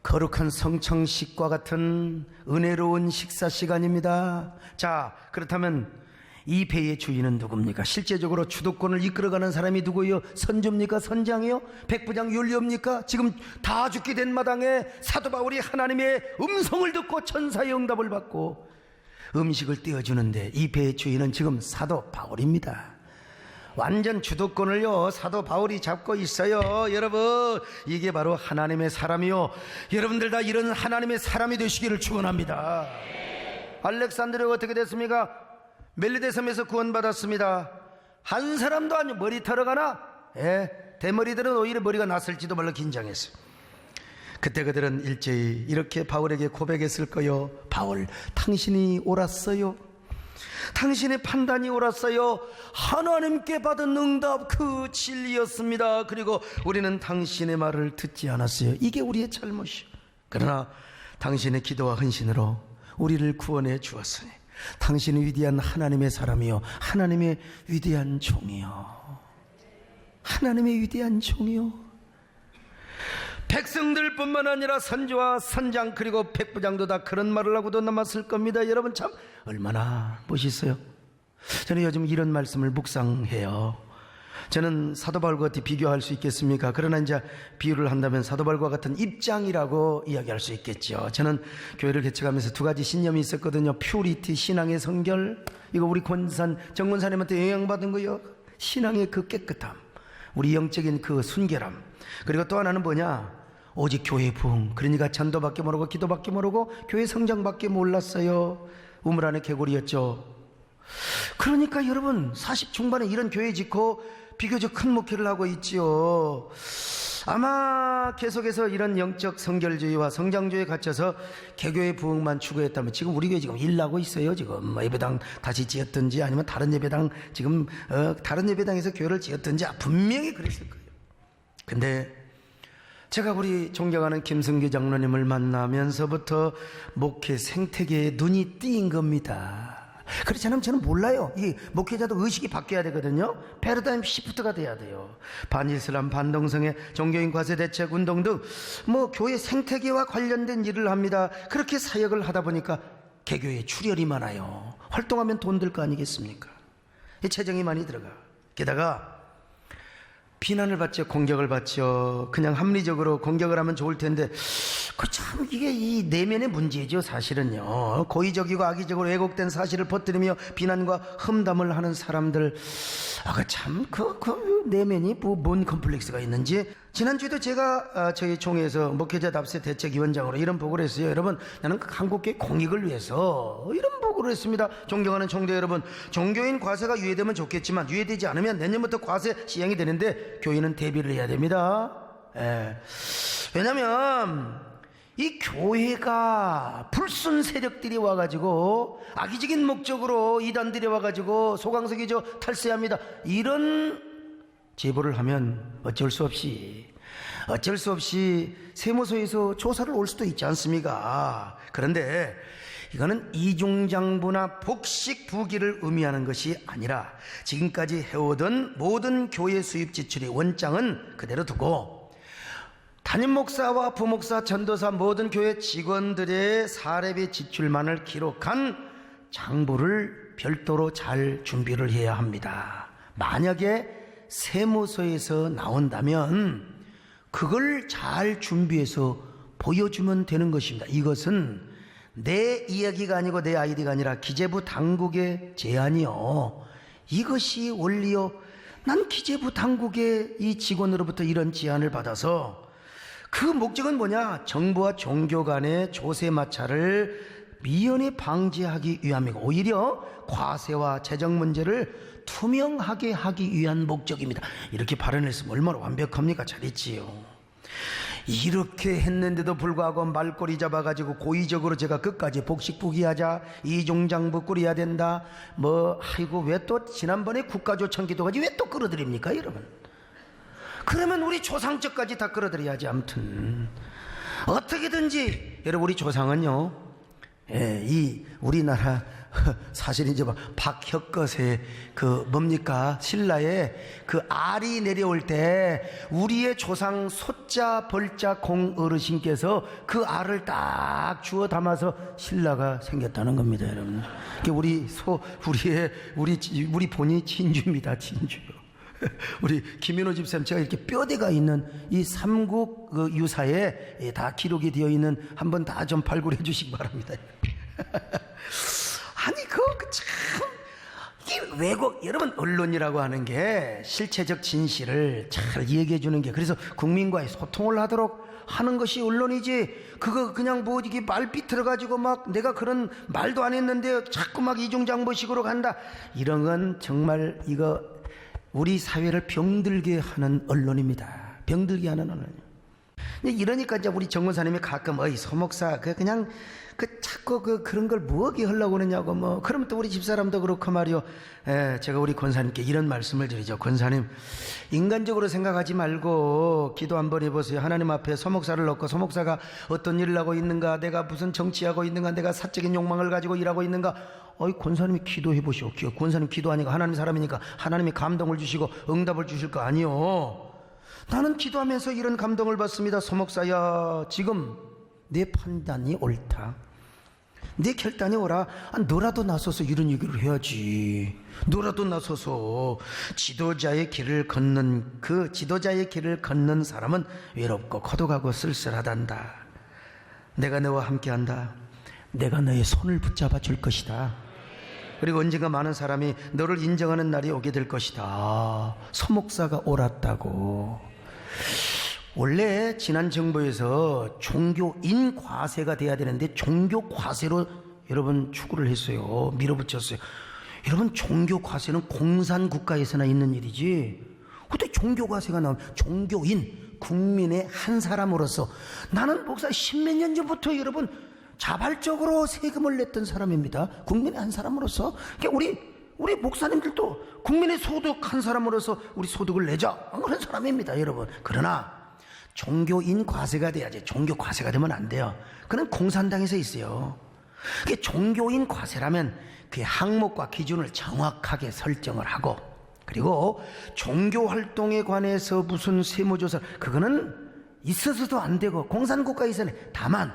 거룩한 성청식과 같은 은혜로운 식사 시간입니다. 자, 그렇다면 이 배의 주인은 누굽니까? 실제적으로 주도권을 이끌어가는 사람이 누구예요? 선주입니까? 선장이요? 백부장 율리옵니까? 지금 다 죽게 된 마당에 사도 바울이 하나님의 음성을 듣고 천사의 응답을 받고 음식을 떼어주는데, 이 배의 주인은 지금 사도 바울입니다. 완전 주도권을요 사도 바울이 잡고 있어요. 여러분, 이게 바로 하나님의 사람이요, 여러분들 다 이런 하나님의 사람이 되시기를 축원합니다. 알렉산드로가 어떻게 됐습니까? 멜리데 섬에서 구원받았습니다. 한 사람도 아니고 머리 털어 가나? 대머리들은 오히려 머리가 났을지도 몰라 긴장했어요. 그때 그들은 일제히 이렇게 바울에게 고백했을 거요. 바울, 당신이 옳았어요. 당신의 판단이 옳았어요. 하나님께 받은 응답 그 진리였습니다. 그리고 우리는 당신의 말을 듣지 않았어요. 이게 우리의 잘못이요. 그러나 당신의 기도와 헌신으로 우리를 구원해 주었으니 당신은 위대한 하나님의 사람이요, 하나님의 위대한 종이요, 하나님의 위대한 종이요. 백성들뿐만 아니라 선지와 선장 그리고 백부장도 다 그런 말을 하고도 남았을 겁니다. 여러분, 참 얼마나 멋있어요. 저는 요즘 이런 말씀을 묵상해요. 저는 사도 바울과 어떻게 비교할 수 있겠습니까? 그러나 이제 비유를 한다면 사도 바울과 같은 입장이라고 이야기할 수 있겠죠. 저는 교회를 개척하면서 두 가지 신념이 있었거든요. 퓨리티, 신앙의 성결. 이거 우리 정권사님한테 영향받은 거요. 신앙의 그 깨끗함, 우리 영적인 그 순결함. 그리고 또 하나는 뭐냐? 오직 교회 부흥. 그러니까 전도밖에 모르고 기도밖에 모르고 교회 성장밖에 몰랐어요. 우물 안의 개구리였죠. 그러니까 여러분, 40 중반에 이런 교회 짓고 비교적 큰 목회를 하고 있지요. 아마 계속해서 이런 영적 성결주의와 성장주의에 갇혀서 개교의 부흥만 추구했다면 지금 우리 교회 지금 일 나고 있어요. 지금 예배당 다시 지었든지 아니면 다른 예배당 지금 다른 예배당에서 교회를 지었든지 분명히 그랬을 거예요. 근데 제가 우리 존경하는 김승기 장로님을 만나면서부터 목회 생태계에 눈이 띄인 겁니다. 그렇지 않으면 저는 몰라요. 이 목회자도 의식이 바뀌어야 되거든요. 패러다임 시프트가 돼야 돼요. 반이슬람, 반동성애, 종교인 과세 대책 운동 등 교회 생태계와 관련된 일을 합니다. 그렇게 사역을 하다 보니까 개교에 출혈이 많아요. 활동하면 돈 들 거 아니겠습니까? 재정이 많이 들어가. 게다가 비난을 받죠. 공격을 받죠. 그냥 합리적으로 공격을 하면 좋을 텐데 참 이게 이 내면의 문제죠. 사실은요. 고의적이고 악의적으로 왜곡된 사실을 퍼뜨리며 비난과 험담을 하는 사람들, 참 그 내면이 뭔 컴플렉스가 있는지. 지난주에도 제가 저희 총회에서 목회자 답세 대책위원장으로 이런 보고를 했어요. 여러분, 나는 한국교회 공익을 위해서 이런 보고를 했습니다. 존경하는 총대 여러분, 종교인 과세가 유예되면 좋겠지만 유예되지 않으면 내년부터 과세 시행이 되는데 교인은 대비를 해야 됩니다. 왜냐하면 이 교회가 불순 세력들이 와가지고 악의적인 목적으로 이단들이 와가지고 소강석이죠, 탈세합니다, 이런 제보를 하면 어쩔 수 없이 세무서에서 조사를 올 수도 있지 않습니까? 그런데 이거는 이중장부나 복식 부기를 의미하는 것이 아니라 지금까지 해오던 모든 교회 수입 지출의 원장은 그대로 두고 담임 목사와 부목사, 전도사, 모든 교회 직원들의 사례비 지출만을 기록한 장부를 별도로 잘 준비를 해야 합니다. 만약에 세무서에서 나온다면 그걸 잘 준비해서 보여주면 되는 것입니다. 이것은 내 이야기가 아니고 내 아이디가 아니라 기재부 당국의 제안이요, 이것이 원리요. 난 기재부 당국의 이 직원으로부터 이런 제안을 받아서 그 목적은 뭐냐? 정부와 종교 간의 조세 마찰을 미연에 방지하기 위함이고 오히려 과세와 재정 문제를 투명하게 하기 위한 목적입니다. 이렇게 발언했으면 얼마나 완벽합니까? 잘했지요. 이렇게 했는데도 불구하고 말꼬리 잡아가지고 고의적으로 제가 끝까지 복식부기하자, 이중장부 꾸려야 된다, 아이고 왜 또 지난번에 국가조청기도까지 왜 또 끌어들입니까 여러분? 그러면 우리 조상적까지 다 끌어들여야지. 아무튼 어떻게든지 여러분, 우리 조상은요, 이 우리나라 사실 이제 박혁거세 그 뭡니까, 신라에 그 알이 내려올 때 우리의 조상 소자 벌자 공 어르신께서 그 알을 딱 주워 담아서 신라가 생겼다는 겁니다, 여러분. 우리 우리 본이 진주입니다, 진주. 우리 김윤호 집사님, 제가 이렇게 뼈대가 있는 이 삼국 그 유사에 다 기록이 되어 있는, 한번 다 좀 발굴해 주시기 바랍니다. 아니 참, 이 왜곡, 여러분, 언론이라고 하는 게 실체적 진실을 잘 얘기해 주는 게, 그래서 국민과의 소통을 하도록 하는 것이 언론이지, 그거 그냥 뭐 이게 말 삐뚤어 가지고 막 내가 그런 말도 안 했는데 자꾸 막 이중장보식으로 간다, 이런 건 정말 이거 우리 사회를 병들게 하는 언론입니다. 병들게 하는 언론이에요. 이러니까 이제 우리 정 권사님이 가끔 어이 소목사 그냥 자꾸 그런 걸 뭐하게 하려고 그러냐고 뭐, 그러면 또 우리 집사람도 그렇고 말이요. 제가 우리 권사님께 이런 말씀을 드리죠. 권사님, 인간적으로 생각하지 말고 기도 한번 해보세요. 하나님 앞에 소목사를 넣고, 소목사가 어떤 일을 하고 있는가, 내가 무슨 정치하고 있는가, 내가 사적인 욕망을 가지고 일하고 있는가. 권사님이 기도해 보시오. 권사님 기도하니까, 하나님 사람이니까 하나님이 감동을 주시고 응답을 주실 거 아니요. 나는 기도하면서 이런 감동을 받습니다. 소목사야, 지금 내 판단이 옳다, 내 결단이 옳아. 너라도 나서서 이런 얘기를 해야지. 너라도 나서서 지도자의 길을 걷는, 그 지도자의 길을 걷는 사람은 외롭고 고독하고 쓸쓸하단다. 내가 너와 함께한다. 내가 너의 손을 붙잡아 줄 것이다. 그리고 언젠가 많은 사람이 너를 인정하는 날이 오게 될 것이다. 소목사가 옳았다고. 원래 지난 정부에서 종교인 과세가 돼야 되는데 종교 과세로 여러분 추구를 했어요. 밀어붙였어요. 여러분, 종교 과세는 공산 국가에서나 있는 일이지, 어떻게 종교 과세가 나오면, 종교인, 국민의 한 사람으로서, 나는 목사 10몇 년 전부터 여러분 자발적으로 세금을 냈던 사람입니다. 국민의 한 사람으로서. 그러니까 우리 목사님들도 국민의 소득 한 사람으로서 우리 소득을 내자, 그런 사람입니다, 여러분. 그러나 종교인 과세가 돼야지. 종교 과세가 되면 안 돼요. 그는 공산당에서 있어요. 그게 종교인 과세라면 그 항목과 기준을 정확하게 설정을 하고, 그리고 종교 활동에 관해서 무슨 세무조사, 그거는 있어서도 안 되고 공산국가에서는. 다만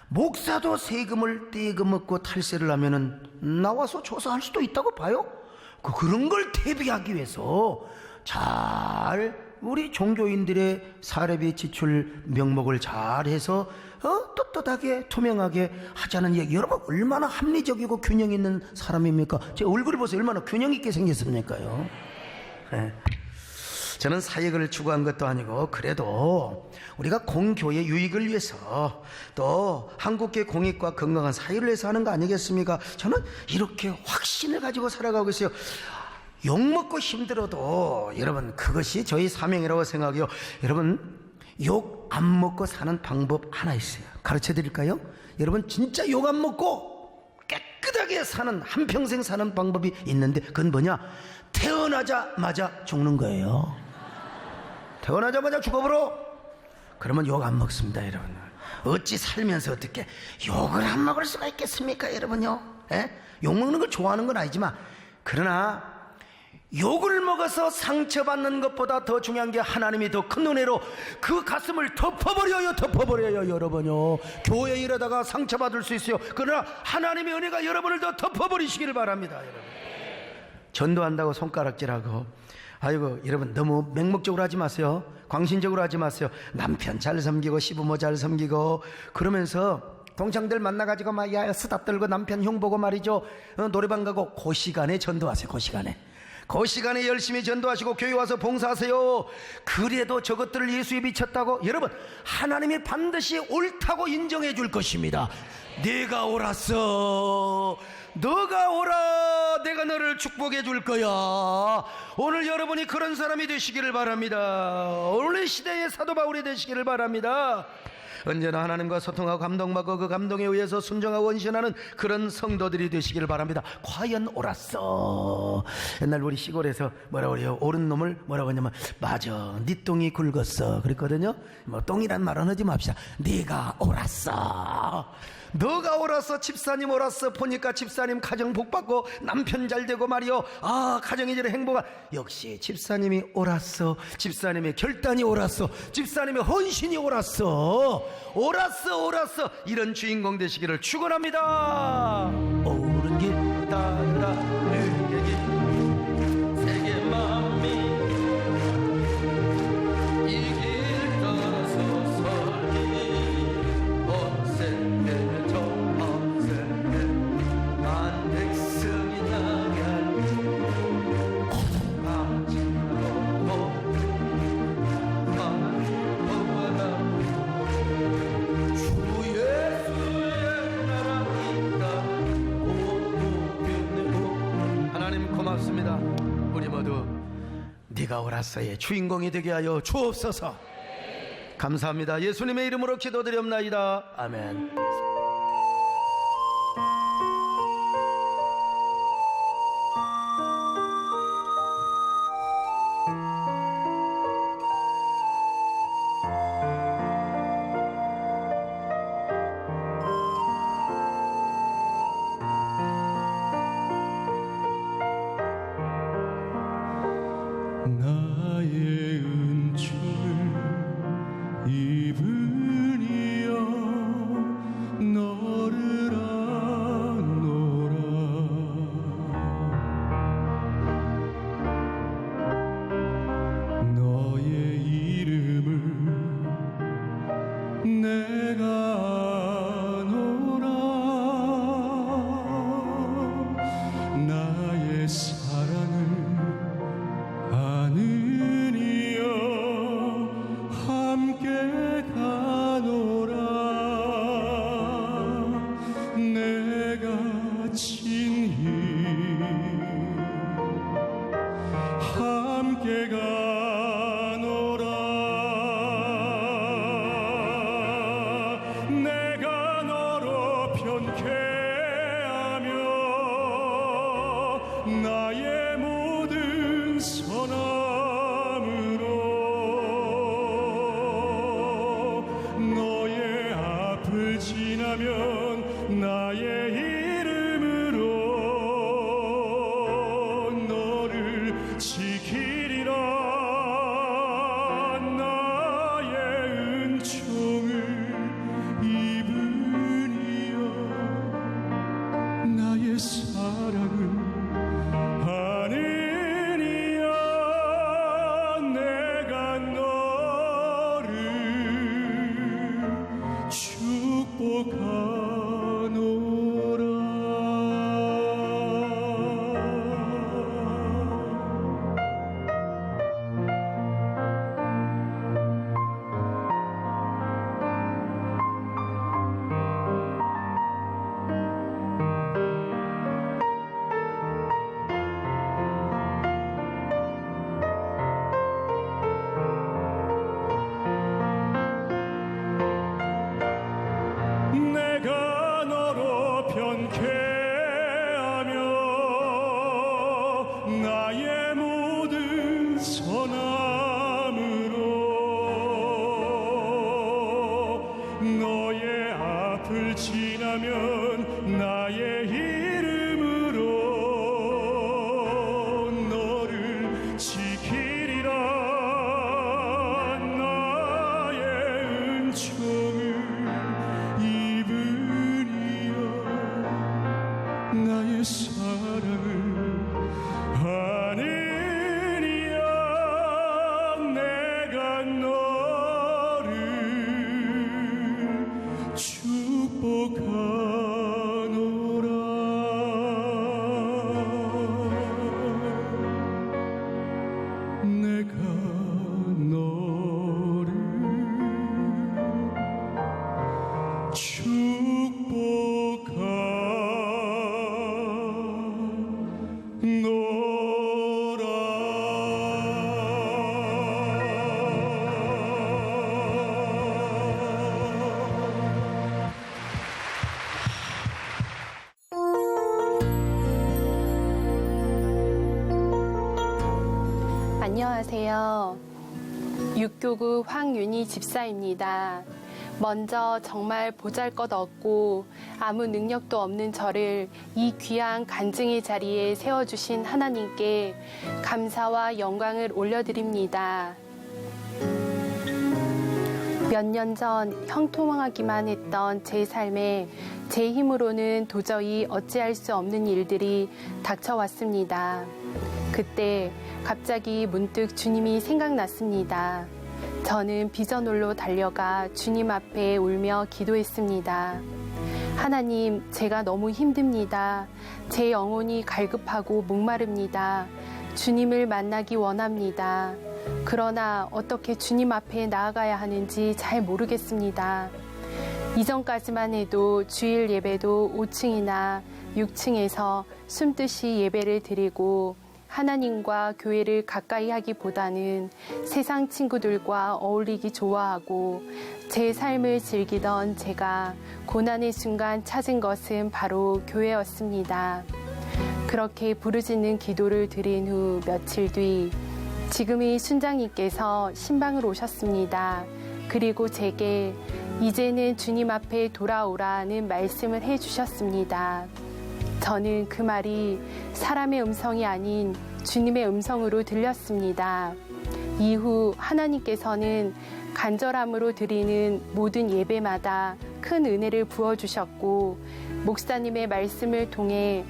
목사도 세금을 떼금먹고 탈세를 하면은 나와서 조사할 수도 있다고 봐요. 그런 걸 대비하기 위해서 잘 우리 종교인들의 사례비 지출 명목을 잘해서 떳떳하게 투명하게 하자는 얘기. 여러분, 얼마나 합리적이고 균형 있는 사람입니까? 제 얼굴을 보세요. 얼마나 균형 있게 생겼습니까요? 네. 저는 사역을 추구한 것도 아니고, 그래도 우리가 공교의 유익을 위해서, 또 한국의 공익과 건강한 사회를 위해서 하는 거 아니겠습니까? 저는 이렇게 확신을 가지고 살아가고 있어요. 욕먹고 힘들어도 여러분, 그것이 저희 사명이라고 생각해요. 여러분, 욕 안 먹고 사는 방법 하나 있어요. 가르쳐 드릴까요? 여러분, 진짜 욕 안 먹고 깨끗하게 사는, 한평생 사는 방법이 있는데, 그건 뭐냐? 태어나자마자 죽는 거예요. 태어나자마자 죽어버려. 그러면 욕 안 먹습니다, 여러분. 어찌 살면서 어떻게 욕을 안 먹을 수가 있겠습니까, 여러분요? 욕 먹는 걸 좋아하는 건 아니지만, 그러나 욕을 먹어서 상처받는 것보다 더 중요한 게, 하나님이 더 큰 은혜로 그 가슴을 덮어버려요, 여러분요. 교회 이러다가 상처받을 수 있어요. 그러나 하나님의 은혜가 여러분을 더 덮어버리시기를 바랍니다, 여러분. 전도한다고 손가락질하고, 아이고, 여러분, 너무 맹목적으로 하지 마세요. 광신적으로 하지 마세요. 남편 잘 섬기고 시부모 잘 섬기고 그러면서 동창들 만나가지고 막 야 수다 떨고 남편 흉 보고 말이죠, 노래방 가고, 그 시간에 전도하세요. 그 시간에 열심히 전도하시고 교회 와서 봉사하세요. 그래도 저것들을 예수에 비쳤다고, 여러분, 하나님이 반드시 옳다고 인정해 줄 것입니다. 내가 옳았어, 너가 옳아, 내가 너를 축복해 줄 거야. 오늘 여러분이 그런 사람이 되시기를 바랍니다. 오늘 시대의 사도 바울이 되시기를 바랍니다. 언제나 하나님과 소통하고 감동받고 그 감동에 의해서 순종하고 원신하는 그런 성도들이 되시기를 바랍니다. 과연 옳았어. 옛날 우리 시골에서 뭐라고 그래요? 옳은 놈을 뭐라고 하냐면 맞아 네 똥이 굵었어 그랬거든요. 뭐 똥이란 말은 하지 맙시다. 네가 옳았어. 너가 옳았어. 집사님 옳았어. 보니까 집사님 가정 복받고 남편 잘되고 말이요. 아 가정이 저래 행복한. 역시 집사님이 옳았어. 집사님의 결단이 옳았어. 집사님의 헌신이 옳았어. 옳았어. 이런 주인공 되시기를 축원합니다. 옳은 길 따라 너에게 세계 마음이 이 길 따라서 살기 어색해 저 어색해 난 백성이 나갈 감지하고 주 예수의 나라니까 하나님 고맙습니다. 우리 모두 네가 옳았어의 주인공이 되게 하여 주옵소서. 감사합니다. 예수님의 이름으로 기도드리옵나이다. 아멘. 나의 은총을 입으니여 너를 아노라. 너의 이름을 내가 아노라. 나의 사랑을 아느니여 함께 가노라. 내가 친히 함께 가노라. 내가 너로 편케하며 나의 모든 선함으로 너의 앞을 지나면 나의 이름으로 너를 지키리라. 나의 은총을 입으니여 나의 사랑을 아느니여 내가 너를 내가 너로 편케하며 나의 모든 선함으로 너의 앞을 지나면 나의 이름으로 너를 지키리라. 나의 은총을 입으니여 나의 사랑을 아느니여 내가 너를 축복하 안녕하세요. 육교구 황윤희 집사입니다. 먼저 정말 보잘것없고 아무 능력도 없는 저를 이 귀한 간증의 자리에 세워주신 하나님께 감사와 영광을 올려드립니다. 몇 년 전 형통하기만 했던 제 삶에 제 힘으로는 도저히 어찌할 수 없는 일들이 닥쳐왔습니다. 그때 갑자기 문득 주님이 생각났습니다. 저는 비전홀로 달려가 주님 앞에 울며 기도했습니다. 하나님, 제가 너무 힘듭니다. 제 영혼이 갈급하고 목마릅니다. 주님을 만나기 원합니다. 그러나 어떻게 주님 앞에 나아가야 하는지 잘 모르겠습니다. 이전까지만 해도 주일 예배도 5층이나 6층에서 숨듯이 예배를 드리고 하나님과 교회를 가까이 하기보다는 세상 친구들과 어울리기 좋아하고 제 삶을 즐기던 제가 고난의 순간 찾은 것은 바로 교회였습니다. 그렇게 부르짖는 기도를 드린 후 며칠 뒤 지금의 순장님께서 신방을 오셨습니다. 그리고 제게 이제는 주님 앞에 돌아오라는 말씀을 해주셨습니다. 저는 그 말이 사람의 음성이 아닌 주님의 음성으로 들렸습니다. 이후 하나님께서는 간절함으로 드리는 모든 예배마다 큰 은혜를 부어주셨고 목사님의 말씀을 통해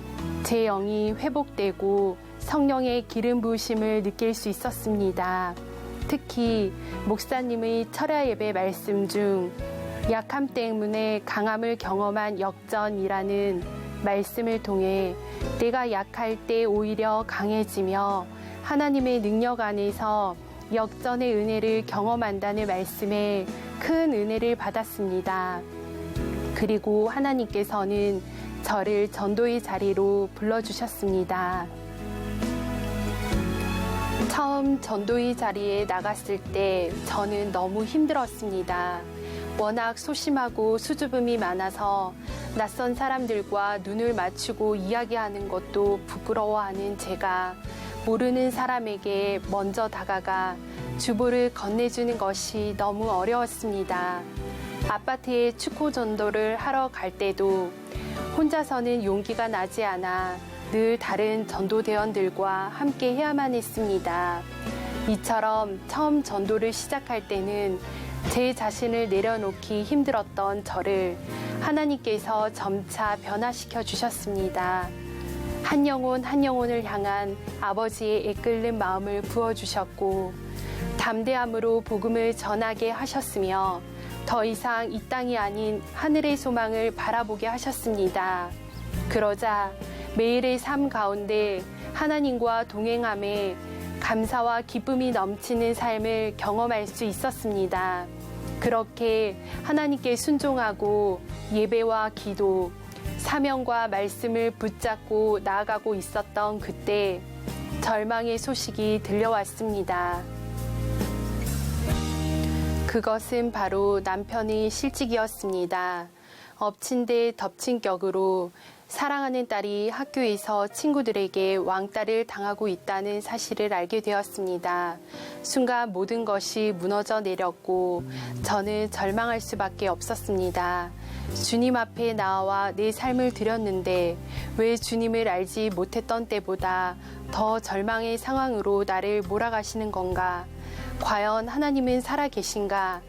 제 영이 회복되고 성령의 기름 부으심을 느낄 수 있었습니다. 특히 목사님의 철야 예배 말씀 중 약함 때문에 강함을 경험한 역전이라는 말씀을 통해 내가 약할 때 오히려 강해지며 하나님의 능력 안에서 역전의 은혜를 경험한다는 말씀에 큰 은혜를 받았습니다. 그리고 하나님께서는 저를 전도의 자리로 불러주셨습니다. 처음 전도의 자리에 나갔을 때 저는 너무 힘들었습니다. 워낙 소심하고 수줍음이 많아서 낯선 사람들과 눈을 맞추고 이야기하는 것도 부끄러워하는 제가 모르는 사람에게 먼저 다가가 주보를 건네주는 것이 너무 어려웠습니다. 아파트에 축호 전도를 하러 갈 때도 혼자서는 용기가 나지 않아 늘 다른 전도대원들과 함께 해야만 했습니다. 이처럼 처음 전도를 시작할 때는 제 자신을 내려놓기 힘들었던 저를 하나님께서 점차 변화시켜 주셨습니다. 한 영혼 한 영혼을 향한 아버지의 애끓는 마음을 부어주셨고 담대함으로 복음을 전하게 하셨으며 더 이상 이 땅이 아닌 하늘의 소망을 바라보게 하셨습니다. 그러자 매일의 삶 가운데 하나님과 동행함에 감사와 기쁨이 넘치는 삶을 경험할 수 있었습니다. 그렇게 하나님께 순종하고 예배와 기도, 사명과 말씀을 붙잡고 나아가고 있었던 그때 절망의 소식이 들려왔습니다. 그것은 바로 남편의 실직이었습니다. 엎친 데 덮친 격으로 사랑하는 딸이 학교에서 친구들에게 왕따를 당하고 있다는 사실을 알게 되었습니다. 순간 모든 것이 무너져 내렸고 저는 절망할 수밖에 없었습니다. 주님 앞에 나와 내 삶을 드렸는데 왜 주님을 알지 못했던 때보다 더 절망의 상황으로 나를 몰아가시는 건가? 과연 하나님은 살아계신가?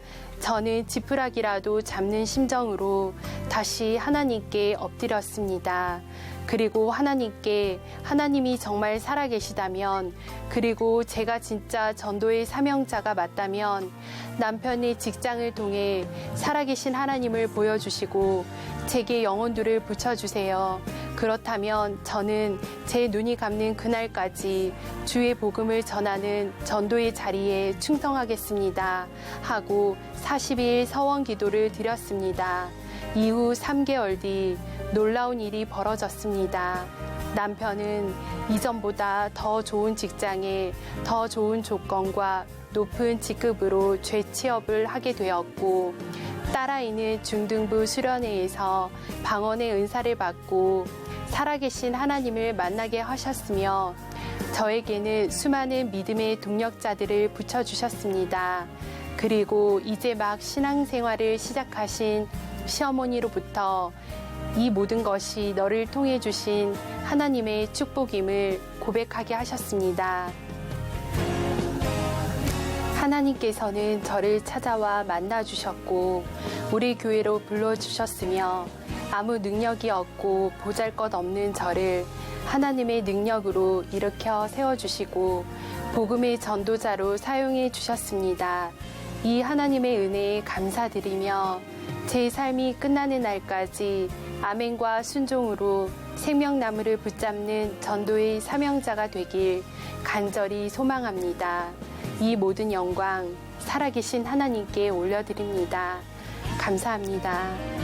저는 지푸라기라도 잡는 심정으로 다시 하나님께 엎드렸습니다. 그리고 하나님께 하나님이 정말 살아계시다면, 그리고 제가 진짜 전도의 사명자가 맞다면 남편의 직장을 통해 살아계신 하나님을 보여주시고 제게 영혼들을 붙여주세요. 그렇다면 저는 제 눈이 감는 그날까지 주의 복음을 전하는 전도의 자리에 충성하겠습니다 하고 40일 서원 기도를 드렸습니다. 이후 3개월 뒤 놀라운 일이 벌어졌습니다. 남편은 이전보다 더 좋은 직장에 더 좋은 조건과 높은 직급으로 재취업을 하게 되었고, 딸아이는 중등부 수련회에서 방언의 은사를 받고 살아계신 하나님을 만나게 하셨으며, 저에게는 수많은 믿음의 동력자들을 붙여주셨습니다. 그리고 이제 막 신앙생활을 시작하신 시어머니로부터 이 모든 것이 너를 통해 주신 하나님의 축복임을 고백하게 하셨습니다. 하나님께서는 저를 찾아와 만나주셨고 우리 교회로 불러주셨으며 아무 능력이 없고 보잘것없는 저를 하나님의 능력으로 일으켜 세워주시고 복음의 전도자로 사용해 주셨습니다. 이 하나님의 은혜에 감사드리며 제 삶이 끝나는 날까지 아멘과 순종으로 생명나무를 붙잡는 전도의 사명자가 되길 간절히 소망합니다. 이 모든 영광 살아계신 하나님께 올려드립니다. 감사합니다.